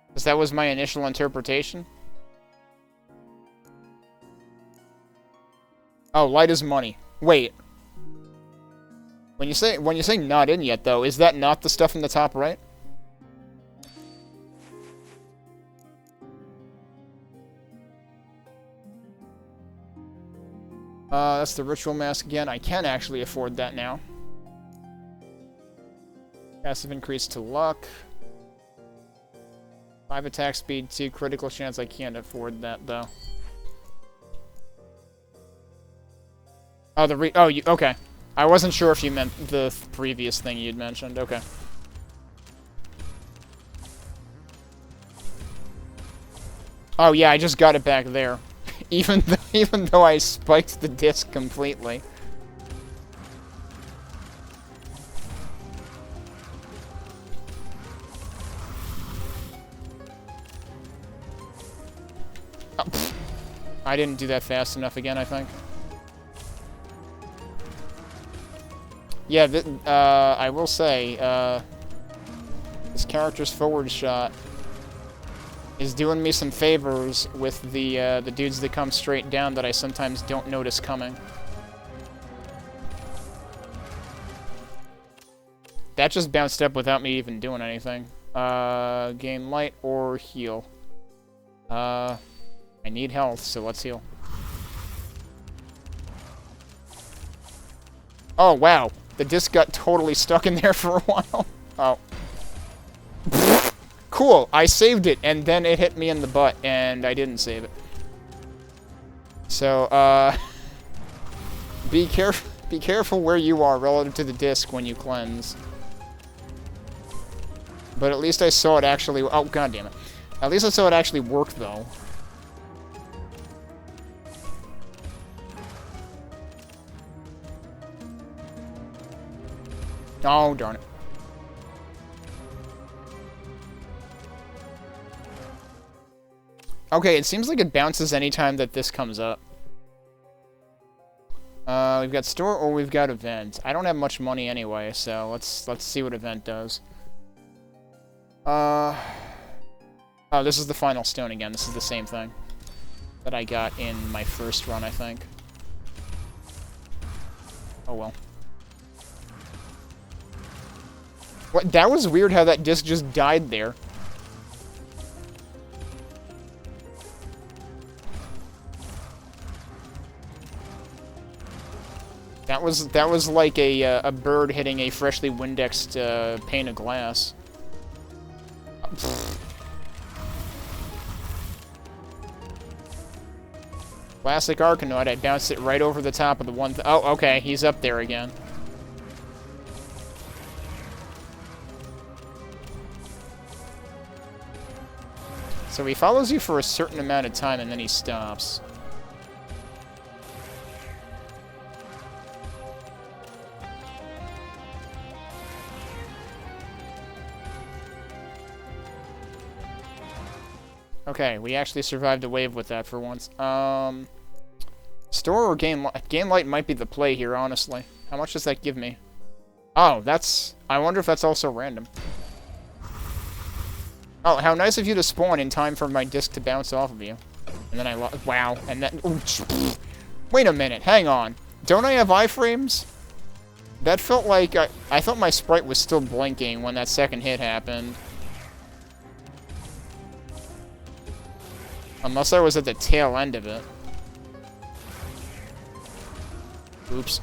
Because that was my initial interpretation. Oh, light is money. Wait. When you say not in yet, though, is that not the stuff in the top right? That's the ritual mask again. I can actually afford that now. Passive increase to luck. 5 attack speed, 2 critical chance. I can't afford that, though. Oh, okay. I wasn't sure if you meant the previous thing you'd mentioned. Okay. Oh, yeah, I just got it back there. Even though I spiked the disc completely. Oh, I didn't do that fast enough again, I think. Yeah, I will say, this character's forward shot is doing me some favors with the dudes that come straight down that I sometimes don't notice coming. That just bounced up without me even doing anything. Gain light or heal. I need health, so let's heal. Oh, wow. The disc got totally stuck in there for a while. Oh. Cool, I saved it, and then it hit me in the butt, and I didn't save it. So, be careful where you are relative to the disc when you cleanse. But at least I saw it actually... Oh, goddammit. At least I saw it actually work, though. Oh, darn it. Okay, it seems like it bounces anytime that this comes up. We've got store or we've got event. I don't have much money anyway, so let's see what event does. Oh, this is the final stone again. This is the same thing that I got in my first run, I think. Oh well. What? That was weird how that disc just died there. That was like a bird hitting a freshly Windexed pane of glass. Classic Arkanoid. I bounced it right over the top of the one. Oh, okay, he's up there again. So he follows you for a certain amount of time and then he stops. Okay, we actually survived a wave with that for once. Store or gain light? Gain light might be the play here, honestly. How much does that give me? Oh, that's... I wonder if that's also random. Oh, how nice of you to spawn in time for my disc to bounce off of you. And then I wow, and then... Ooh, wait a minute, hang on. Don't I have iframes? That felt like... I thought my sprite was still blinking when that second hit happened. Unless I was at the tail end of it. Oops.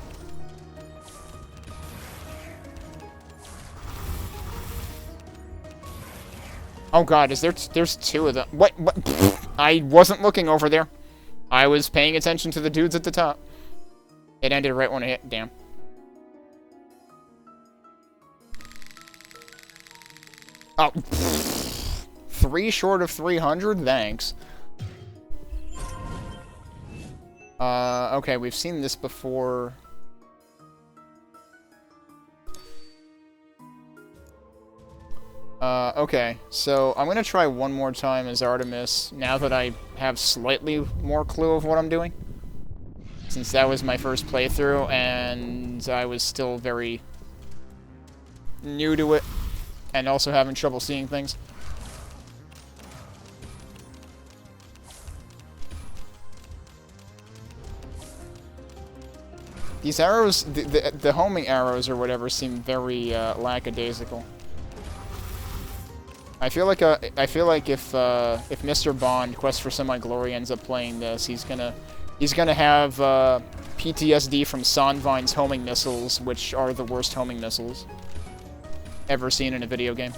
Oh god, there's two of them. What? I wasn't looking over there. I was paying attention to the dudes at the top. It ended right when it hit. Damn. Oh. 3 short of 300? Thanks. Okay, we've seen this before. Okay, so I'm gonna try one more time as Artemis, now that I have slightly more clue of what I'm doing. Since that was my first playthrough, and I was still very new to it, and also having trouble seeing things. These arrows, the homing arrows or whatever, seem very lackadaisical. I feel like if Mr. Bond, Quest for Semi-Glory, ends up playing this, he's gonna have PTSD from Sonvine's homing missiles, which are the worst homing missiles ever seen in a video game.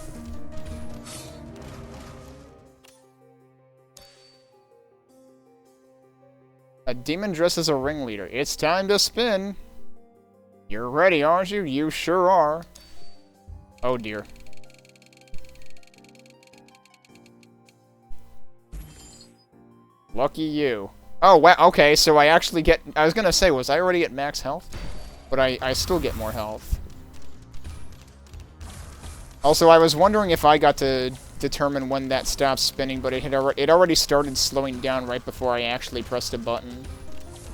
A demon dressed as a ringleader. It's time to spin. You're ready, aren't you? You sure are. Oh dear. Lucky you. Oh, wow, okay, so I actually get... I was gonna say, was I already at max health? But I still get more health. Also, I was wondering if I got to determine when that stops spinning, but it already started slowing down right before I actually pressed a button.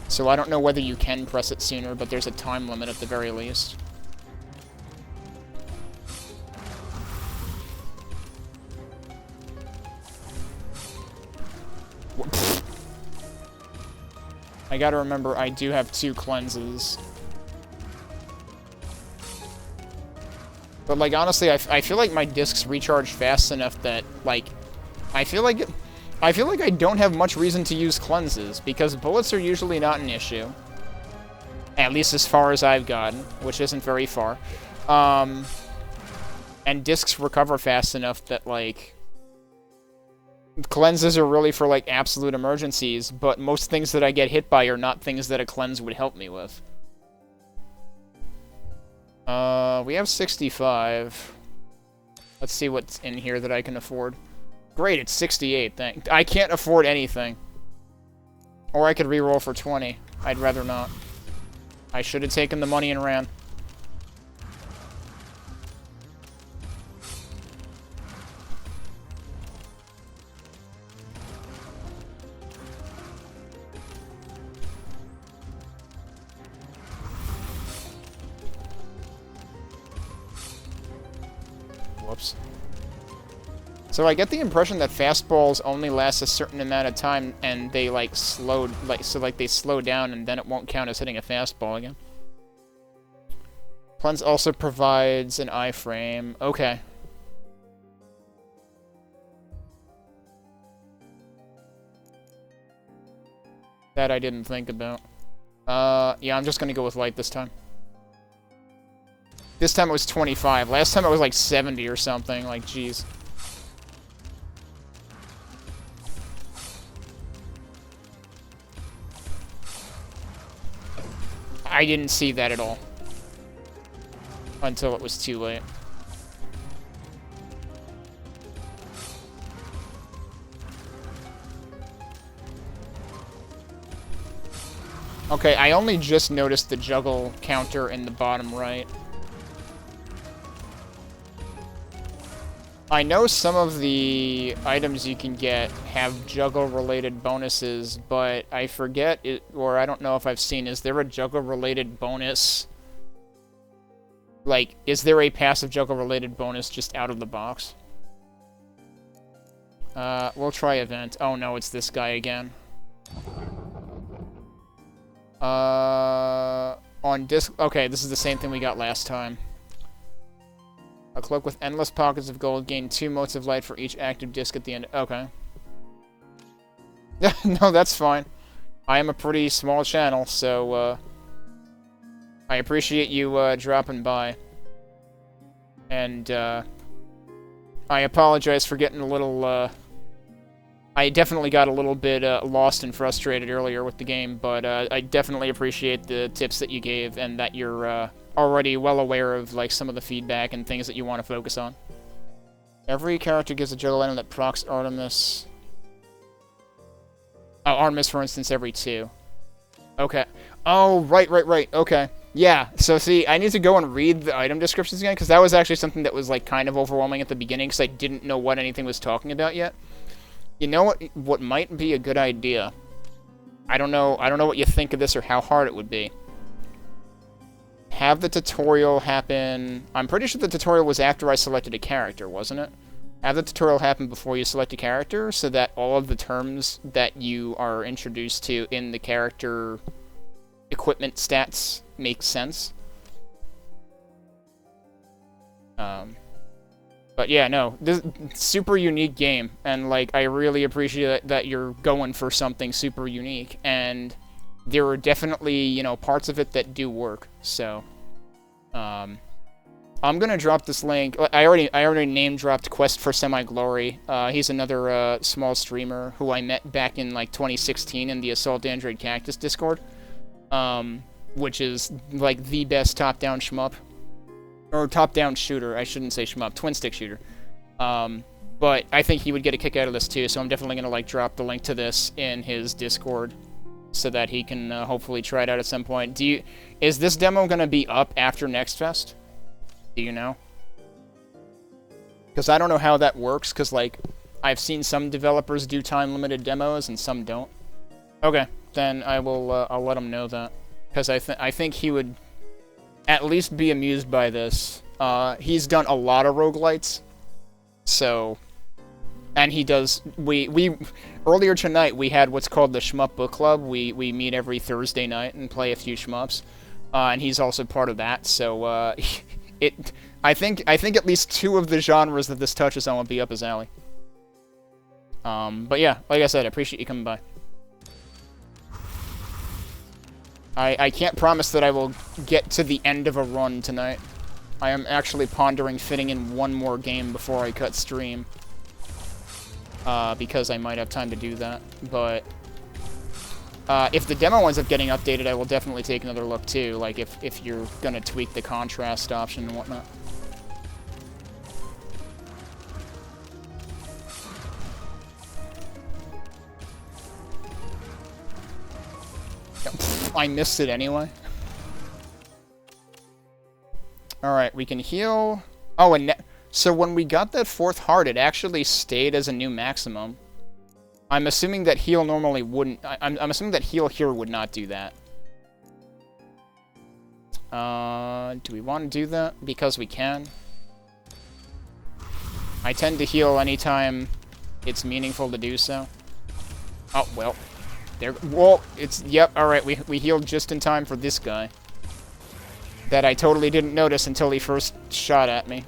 So I don't know whether you can press it sooner, but there's a time limit at the very least. I gotta remember, I do have 2 cleanses. But, like, honestly, I feel like my discs recharge fast enough that, like, I feel like I don't have much reason to use cleanses, because bullets are usually not an issue. At least as far as I've gotten, which isn't very far. And discs recover fast enough that, like... Cleanses are really for, like, absolute emergencies, but most things that I get hit by are not things that a cleanse would help me with. We have 65. Let's see what's in here that I can afford. Great, it's 68. I can't afford anything. Or I could reroll for 20. I'd rather not. I should have taken the money and ran. Whoops. So I get the impression that fastballs only last a certain amount of time, and they they slow down, and then it won't count as hitting a fastball again. Cleanse also provides an iframe. Okay. That I didn't think about. Yeah, I'm just gonna go with light this time. This time it was 25. Last time it was like 70 or something. Like, jeez. I didn't see that at all. Until it was too late. Okay, I only just noticed the juggle counter in the bottom right. I know some of the items you can get have juggle-related bonuses, but I forget it, or I don't know if I've seen, is there a juggle-related bonus? Like, is there a passive juggle-related bonus just out of the box? We'll try event. Oh no, it's this guy again. On disc... Okay, this is the same thing we got last time. A cloak with endless pockets of gold. Gain 2 motes of light for each active disc at the end. Okay. No, that's fine. I am a pretty small channel, so, I appreciate you, dropping by. And, I apologize for getting a little, I definitely got a little bit lost and frustrated earlier with the game, but I definitely appreciate the tips that you gave and that you're already well aware of like some of the feedback and things that you want to focus on. Every character gives a juggle item that procs Artemis. Oh, Artemis, for instance, every 2. Okay. Oh, right. Okay. Yeah, so see, I need to go and read the item descriptions again, because that was actually something that was like kind of overwhelming at the beginning, because I didn't know what anything was talking about yet. You know what might be a good idea? I don't know what you think of this or how hard it would be. Have the tutorial happen... I'm pretty sure the tutorial was after I selected a character, wasn't it? Have the tutorial happen before you select a character, so that all of the terms that you are introduced to in the character equipment stats make sense. But yeah, no, this super unique game, and like I really appreciate that you're going for something super unique, and there are definitely, you know, parts of it that do work. So, I'm gonna drop this link. I already name dropped Quest for Semi-Glory. He's another small streamer who I met back in like 2016 in the Assault Android Cactus Discord, which is like the best top-down shmup. Or top-down shooter, I shouldn't say shmup, twin-stick shooter. But I think he would get a kick out of this too, so I'm definitely gonna like drop the link to this in his Discord so that he can hopefully try it out at some point. Is this demo gonna be up after Next Fest? Do you know? Because I don't know how that works, because like I've seen some developers do time-limited demos and some don't. Okay, then I will I'll let him know that, because I think he would at least be amused by this. He's done a lot of roguelites, so... And he does... Earlier tonight, we had what's called the Shmup Book Club. We meet every Thursday night and play a few shmups. And he's also part of that, so, I think at least 2 of the genres that this touches on would be up his alley. But yeah, like I said, I appreciate you coming by. I can't promise that I will get to the end of a run tonight. I am actually pondering fitting in one more game before I cut stream. Because I might have time to do that. But if the demo ends up getting updated, I will definitely take another look too. Like if you're gonna tweak the contrast option and whatnot. I missed it anyway. Alright, we can heal... Oh, and so when we got that 4th heart, it actually stayed as a new maximum. I'm assuming that heal normally wouldn't... I'm assuming that heal here would not do that. Do we want to do that? Because we can. I tend to heal anytime it's meaningful to do so. Oh, well... There, well, it's, yep, alright, we healed just in time for this guy. That I totally didn't notice until he first shot at me.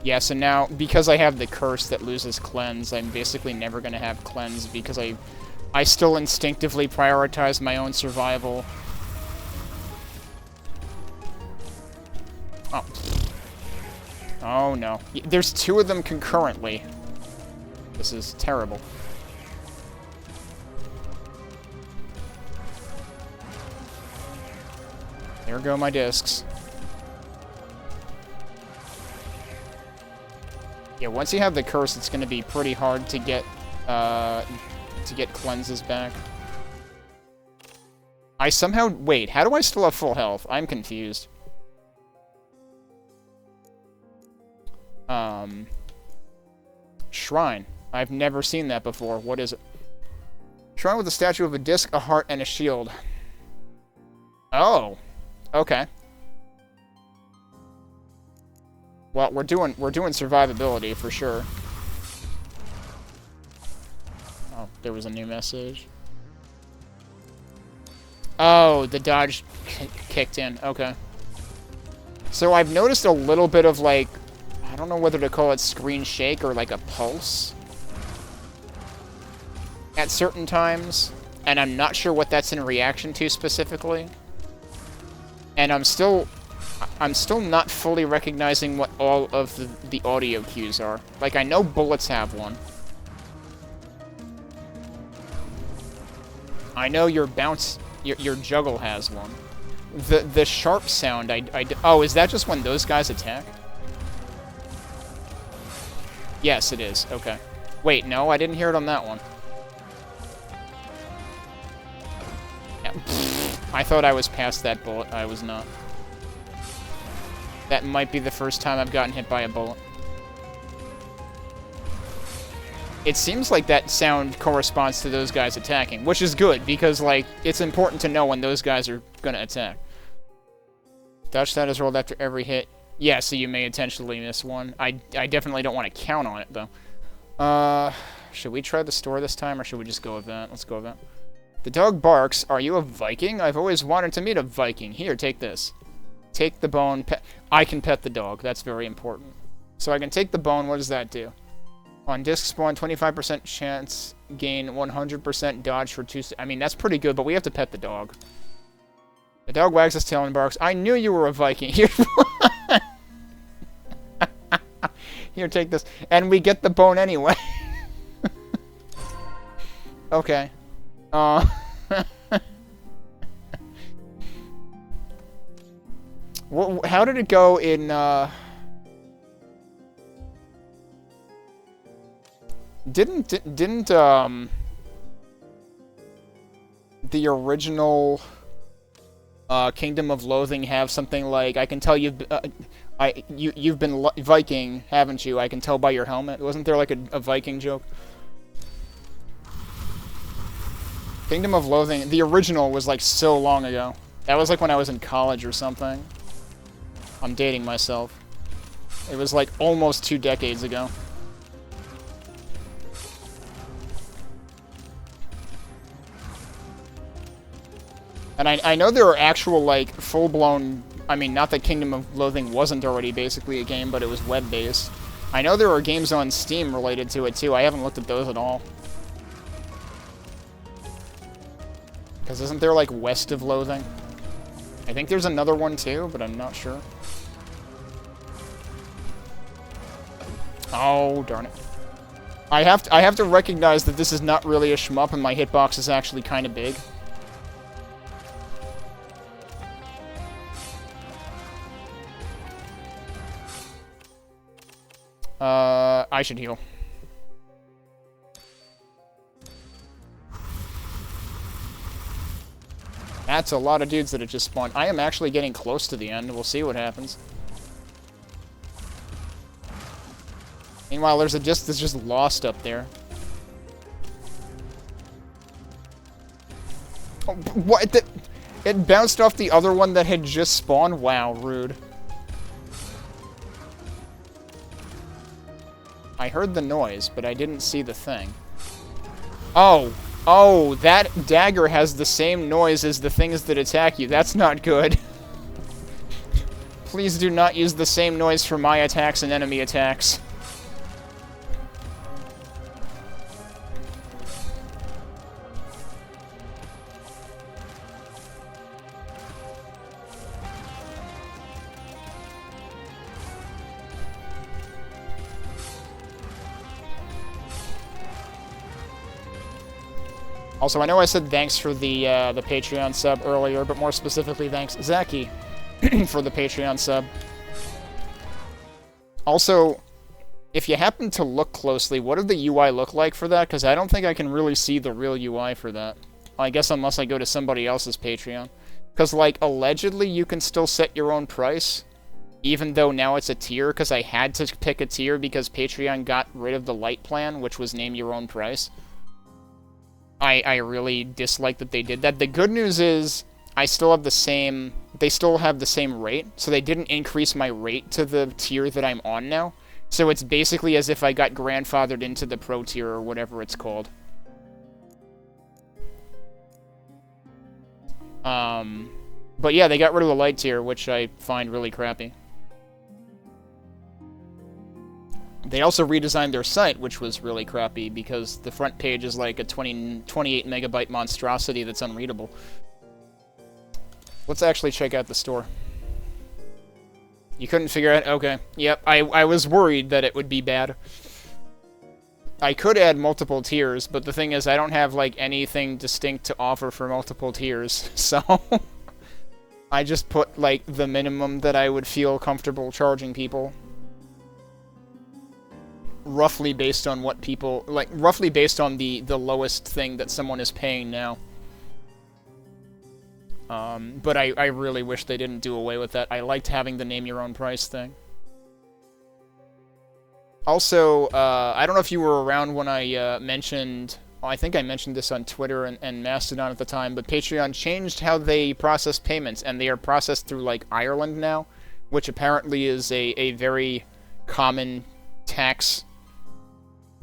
Yeah, so now, because I have the curse that loses cleanse, I'm basically never gonna have cleanse because I still instinctively prioritize my own survival. Oh. Oh no. There's 2 of them concurrently. This is terrible. There go my discs. Yeah, once you have the curse, it's going to be pretty hard to get cleanses back. I somehow... Wait, how do I still have full health? I'm confused. Shrine. I've never seen that before. What is it? Shrine with a statue of a disc, a heart, and a shield. Oh. Okay. Well, we're doing survivability for sure. Oh, there was a new message. Oh, the dodge kicked in. Okay. So I've noticed a little bit of like, I don't know whether to call it screen shake or like a pulse at certain times, and I'm not sure what that's in reaction to specifically. And I'm still... I'm still not fully recognizing what all of the audio cues are. Like, I know bullets have one. I know your bounce, your juggle has one. The sharp sound, oh, is that just when those guys attack? Yes, it is. Okay. Wait, no, I didn't hear it on that one. Yeah, I thought I was past that bullet. I was not. That might be the first time I've gotten hit by a bullet. It seems like that sound corresponds to those guys attacking, which is good, because, like, it's important to know when those guys are gonna attack. Dodge stat is rolled after every hit. Yeah, so you may intentionally miss one. I definitely don't want to count on it, though. Should we try the store this time, or should we just go with that? Let's go with that. The dog barks. Are you a Viking? I've always wanted to meet a Viking. Here, take this. Take the bone. I can pet the dog. That's very important. So I can take the bone. What does that do? On disc spawn, 25% chance gain 100% dodge for 2 I mean, that's pretty good, but we have to pet the dog. The dog wags his tail and barks. I knew you were a Viking. Here, here, take this. And we get the bone anyway. Okay. How did it go in, Didn't the original Kingdom of Loathing have something like, I can tell you've been Viking, haven't you? I can tell by your helmet. Wasn't there like a Viking joke? Kingdom of Loathing, the original was like so long ago. That was like when I was in college or something. I'm dating myself. It was like almost 2 decades ago. And I know there are actual, like, full-blown... I mean, not that Kingdom of Loathing wasn't already basically a game, but it was web-based. I know there are games on Steam related to it, too. I haven't looked at those at all. Because isn't there, like, West of Loathing? I think there's another one, too, but I'm not sure. Oh, darn it. I have to recognize that this is not really a shmup, and my hitbox is actually kind of big. I should heal. That's a lot of dudes that have just spawned. I am actually getting close to the end. We'll see what happens. Meanwhile, there's just lost up there. Oh, what? It bounced off the other one that had just spawned? Wow, rude. I heard the noise, but I didn't see the thing. Oh. Oh, that dagger has the same noise as the things that attack you. That's not good. Please do not use the same noise for my attacks and enemy attacks. Also, I know I said thanks for the Patreon sub earlier, but more specifically, thanks, Zaki, for the Patreon sub. Also, if you happen to look closely, what did the UI look like for that? Because I don't think I can really see the real UI for that. I guess unless I go to somebody else's Patreon. Because, like, allegedly you can still set your own price, even though now it's a tier, because I had to pick a tier because Patreon got rid of the light plan, which was name your own price. I really dislike that they did that. The good news is I still have the same... They still have the same rate, so they didn't increase my rate to the tier that I'm on now. So it's basically as if I got grandfathered into the pro tier or whatever it's called. But yeah, they got rid of the light tier, which I find really crappy. They also redesigned their site, which was really crappy, because the front page is like a 28 megabyte monstrosity that's unreadable. Let's actually check out the store. You couldn't figure out? Okay. Yep, I was worried that it would be bad. I could add multiple tiers, but the thing is I don't have, like, anything distinct to offer for multiple tiers, so... I just put, like, the minimum that I would feel comfortable charging people. Roughly based on what people... Like, roughly based on the lowest thing that someone is paying now. But I really wish they didn't do away with that. I liked having the name your own price thing. Also, I don't know if you were around when I mentioned... Well, I think I mentioned this on Twitter and Mastodon at the time, but Patreon changed how they process payments, and they are processed through, like, Ireland now, which apparently is a very common tax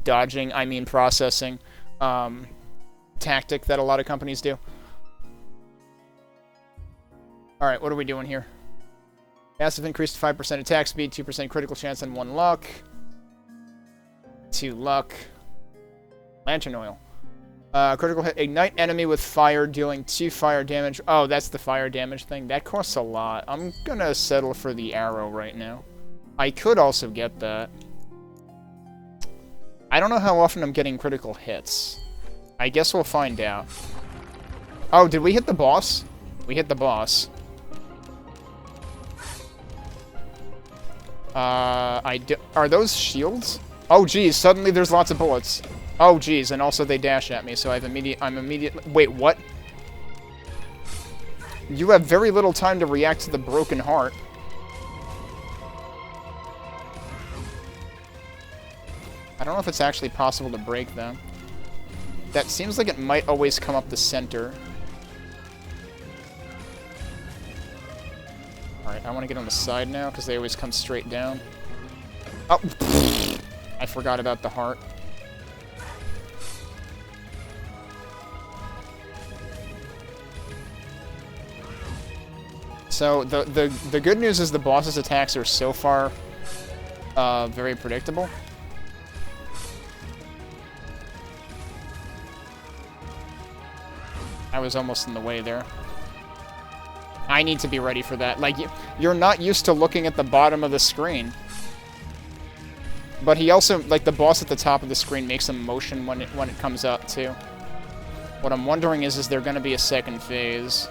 dodging, I mean processing, tactic that a lot of companies do. Alright, what are we doing here? Massive increase to 5% attack speed, 2% critical chance, and 1 luck. 2 luck. Lantern oil. Critical hit. Ignite enemy with fire, dealing 2 fire damage. Oh, that's the fire damage thing. That costs a lot. I'm gonna settle for the arrow right now. I could also get that. I don't know how often I'm getting critical hits. I guess we'll find out. Oh, did we hit the boss? We hit the boss. Are those shields? Oh, geez, suddenly there's lots of bullets. Oh, geez, and also they dash at me, so I'm immediately... Wait, what? You have very little time to react to the broken heart. I don't know if it's actually possible to break them. That seems like it might always come up the center. Alright, I want to get on the side now, because they always come straight down. Oh! I forgot about the heart. So, the good news is the boss's attacks are so far very predictable. I was almost in the way there. I need to be ready for that. Like, you're not used to looking at the bottom of the screen. But he also, like, the boss at the top of the screen makes a motion when it comes up, too. What I'm wondering is there going to be a second phase?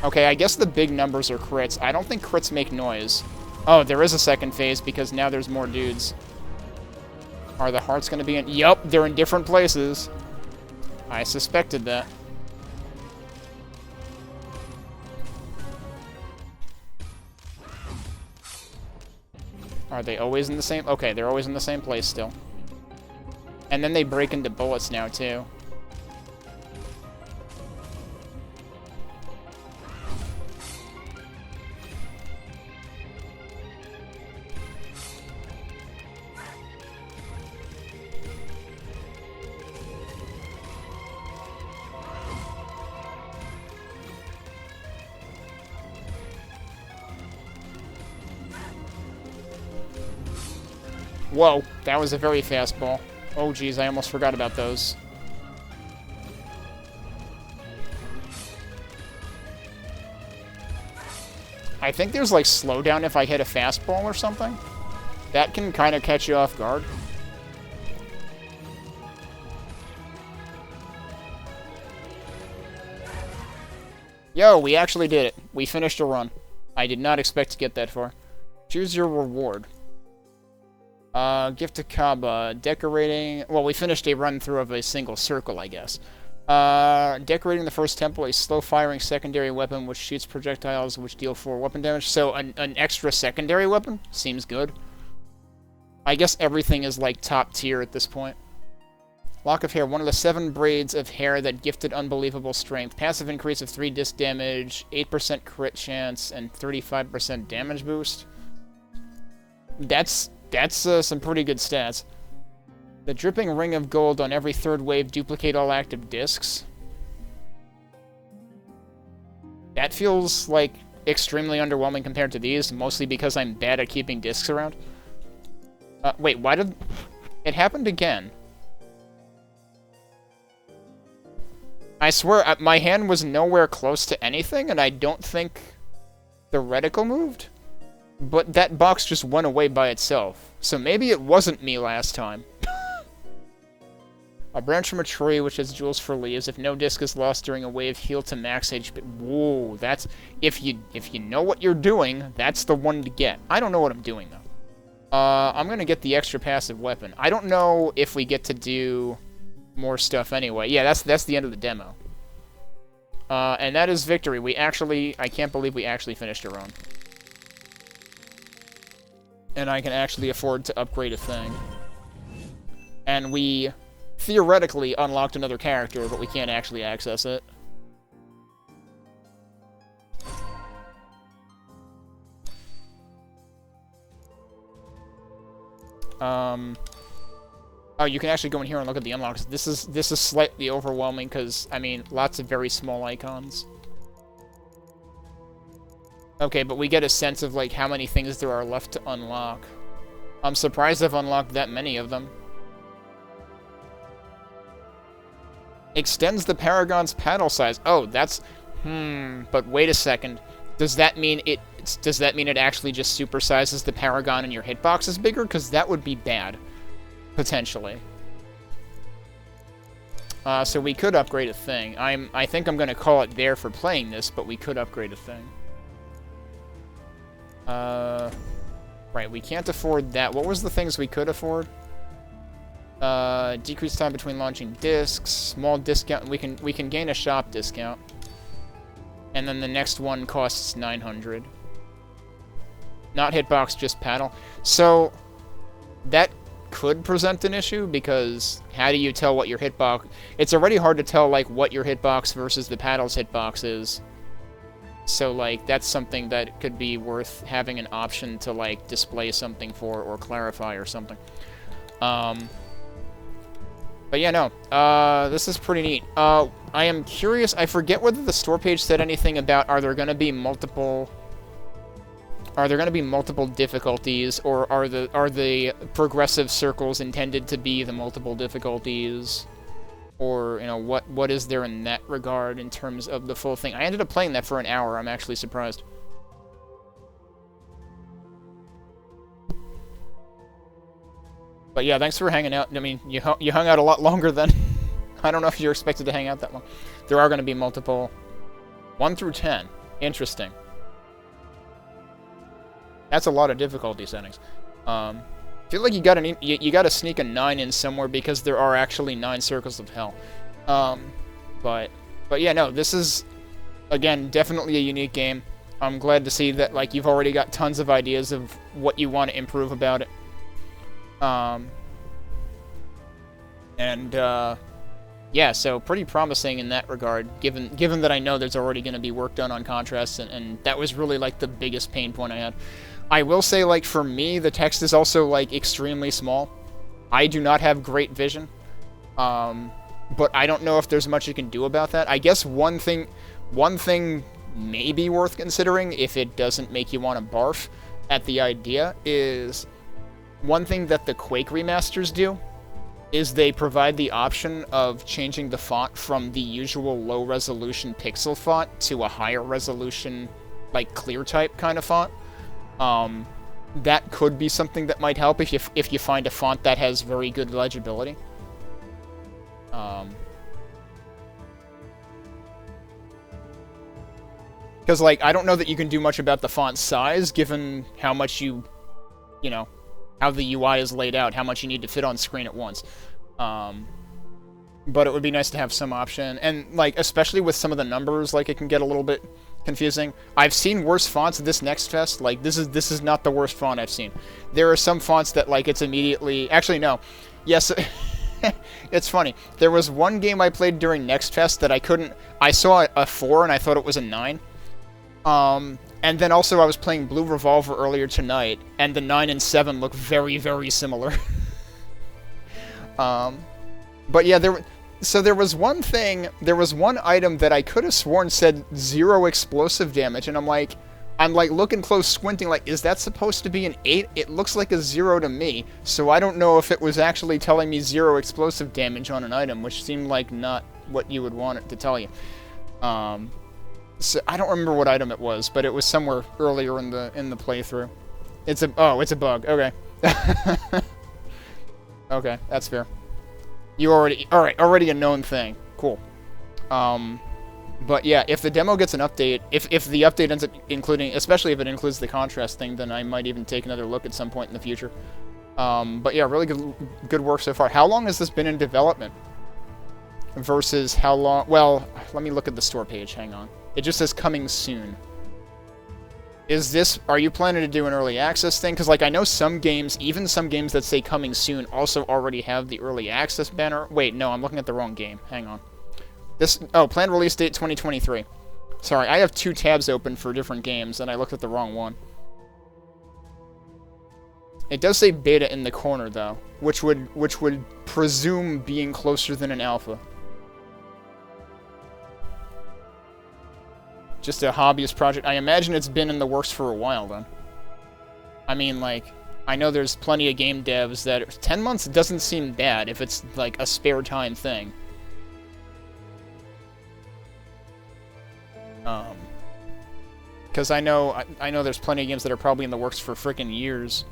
Okay, I guess the big numbers are crits. I don't think crits make noise. Oh, there is a second phase because now there's more dudes. Are the hearts going to be in? Yup, they're in different places. I suspected that. Are they always in the same? Okay, they're always in the same place still. And then they break into bullets now, too. Whoa, that was a very fast ball. Oh, geez, I almost forgot about those. I think there's, like, slowdown if I hit a fastball or something. That can kind of catch you off guard. Yo, we actually did it. We finished a run. I did not expect to get that far. Choose your reward. Gift to Kaba. Decorating... Well, we finished a run-through of a single circle, I guess. Decorating the first temple, a slow-firing secondary weapon which shoots projectiles which deal 4 weapon damage. So, an extra secondary weapon? Seems good. I guess everything is, like, top tier at this point. Lock of hair. One of the 7 braids of hair that gifted unbelievable strength. Passive increase of 3 disc damage, 8% crit chance, and 35% damage boost. That's some pretty good stats. The dripping ring of gold on every 3rd wave, duplicate all active discs. That feels, like, extremely underwhelming compared to these, mostly because I'm bad at keeping discs around. Wait, why did... It happened again. I swear, my hand was nowhere close to anything, and I don't think the reticle moved? But that box just went away by itself. So maybe it wasn't me last time. A branch from a tree which has jewels for leaves. If no disc is lost during a wave, heal to max HP. Whoa, that's... If you know what you're doing, that's the one to get. I don't know what I'm doing, though. I'm gonna get the extra passive weapon. I don't know if we get to do more stuff anyway. Yeah, that's the end of the demo. And that is victory. We actually... I can't believe we actually finished a run. And I can actually afford to upgrade a thing. And we... theoretically unlocked another character, but we can't actually access it. Oh, you can actually go in here and look at the unlocks. This is slightly overwhelming because, I mean, lots of very small icons. Okay, but we get a sense of, like, how many things there are left to unlock. I'm surprised I've unlocked that many of them. Extends the Paragon's paddle size. Oh, that's... but wait a second. Does that mean it actually just supersizes the Paragon and your hitbox is bigger? Because that would be bad. Potentially. So we could upgrade a thing. I think I'm going to call it there for playing this, but we could upgrade a thing. Right, we can't afford that. What was the things we could afford? Decreased time between launching discs, small discount, we can gain a shop discount. And then the next one costs 900. Not hitbox, just paddle. So, that could present an issue, because how do you tell what your hitbox... It's already hard to tell, like, what your hitbox versus the paddle's hitbox is. So, like, that's something that could be worth having an option to, like, display something for, or clarify or something. But yeah, no, this is pretty neat. I am curious, I forget whether the store page said anything about, are there going to be multiple difficulties, or are the progressive circles intended to be the multiple difficulties? Or, you know, what is there in that regard in terms of the full thing? I ended up playing that for an hour, I'm actually surprised. But yeah, thanks for hanging out. I mean, you hung out a lot longer than... I don't know if you're expected to hang out that long. There are going to be multiple... 1 through 10. Interesting. That's a lot of difficulty settings. I feel like you gotta sneak a 9 in somewhere, because there are actually 9 circles of hell. But yeah, no, this is, again, definitely a unique game. I'm glad to see that, like, you've already got tons of ideas of what you want to improve about it. Yeah, so pretty promising in that regard, given that I know there's already going to be work done on contrasts, and that was really, like, the biggest pain point I had. I will say, like, for me, the text is also, like, extremely small. I do not have great vision, but I don't know if there's much you can do about that. I guess one thing may be worth considering, if it doesn't make you want to barf at the idea, is... One thing that the Quake remasters do is they provide the option of changing the font from the usual low-resolution pixel font to a higher-resolution, like, clear type kind of font. That could be something that might help if you find a font that has very good legibility. Because, like, I don't know that you can do much about the font size, given how much you know, how the UI is laid out, how much you need to fit on screen at once. But it would be nice to have some option. And, like, especially with some of the numbers, like, it can get a little bit confusing. I've seen worse fonts this Next Fest. Like, this is not the worst font I've seen. There are some fonts that, like, it's immediately... Actually, no. Yes, it's funny. There was one game I played during Next Fest that I couldn't... I saw a 4 and I thought it was a 9. And then also I was playing Blue Revolver earlier tonight, and the 9 and 7 look very, very similar. But yeah, there was one item that I could have sworn said 0 explosive damage, and I'm like looking close, squinting, like, is that supposed to be an 8? It looks like a 0 to me, so I don't know if it was actually telling me 0 explosive damage on an item, which seemed like not what you would want it to tell you. So I don't remember what item it was, but it was somewhere earlier in the playthrough. It's a bug. Okay. Okay, that's fair. You already... Alright, already a known thing. Cool. But yeah, if the demo gets an update, if the update ends up including... Especially if it includes the contrast thing, then I might even take another look at some point in the future. But yeah, really good work so far. How long has this been in development? Versus how long... Well, let me look at the store page. Hang on. It just says coming soon. Is this... Are you planning to do an early access thing? Because, like, I know some games, even some games that say coming soon, also already have the early access banner. Wait, no, I'm looking at the wrong game. Hang on. This... Oh, planned release date 2023. Sorry, I have 2 tabs open for different games, and I looked at the wrong one. It does say beta in the corner, though, which would presume being closer than an alpha. Just a hobbyist project. I imagine it's been in the works for a while, then. I mean, like, I know there's plenty of game devs that... 10 months doesn't seem bad if it's, like, a spare time thing. Because I know there's plenty of games that are probably in the works for frickin' years.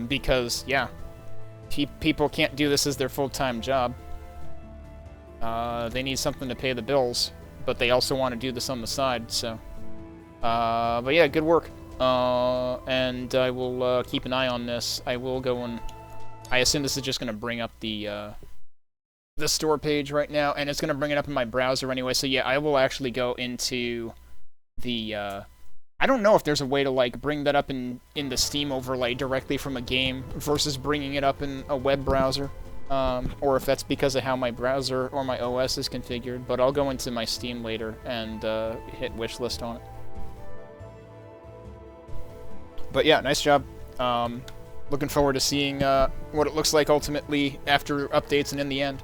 Because, yeah, people can't do this as their full-time job. They need something to pay the bills. But they also want to do this on the side, so... but yeah, good work. And I will keep an eye on this. I will go and... I assume this is just going to bring up the store page right now, and it's going to bring it up in my browser anyway, so yeah, I will actually go into the... I don't know if there's a way to, like, bring that up in the Steam overlay directly from a game versus bringing it up in a web browser. Or if that's because of how my browser or my OS is configured, but I'll go into my Steam later and hit wishlist on it. But yeah, nice job. Looking forward to seeing what it looks like ultimately after updates and in the end.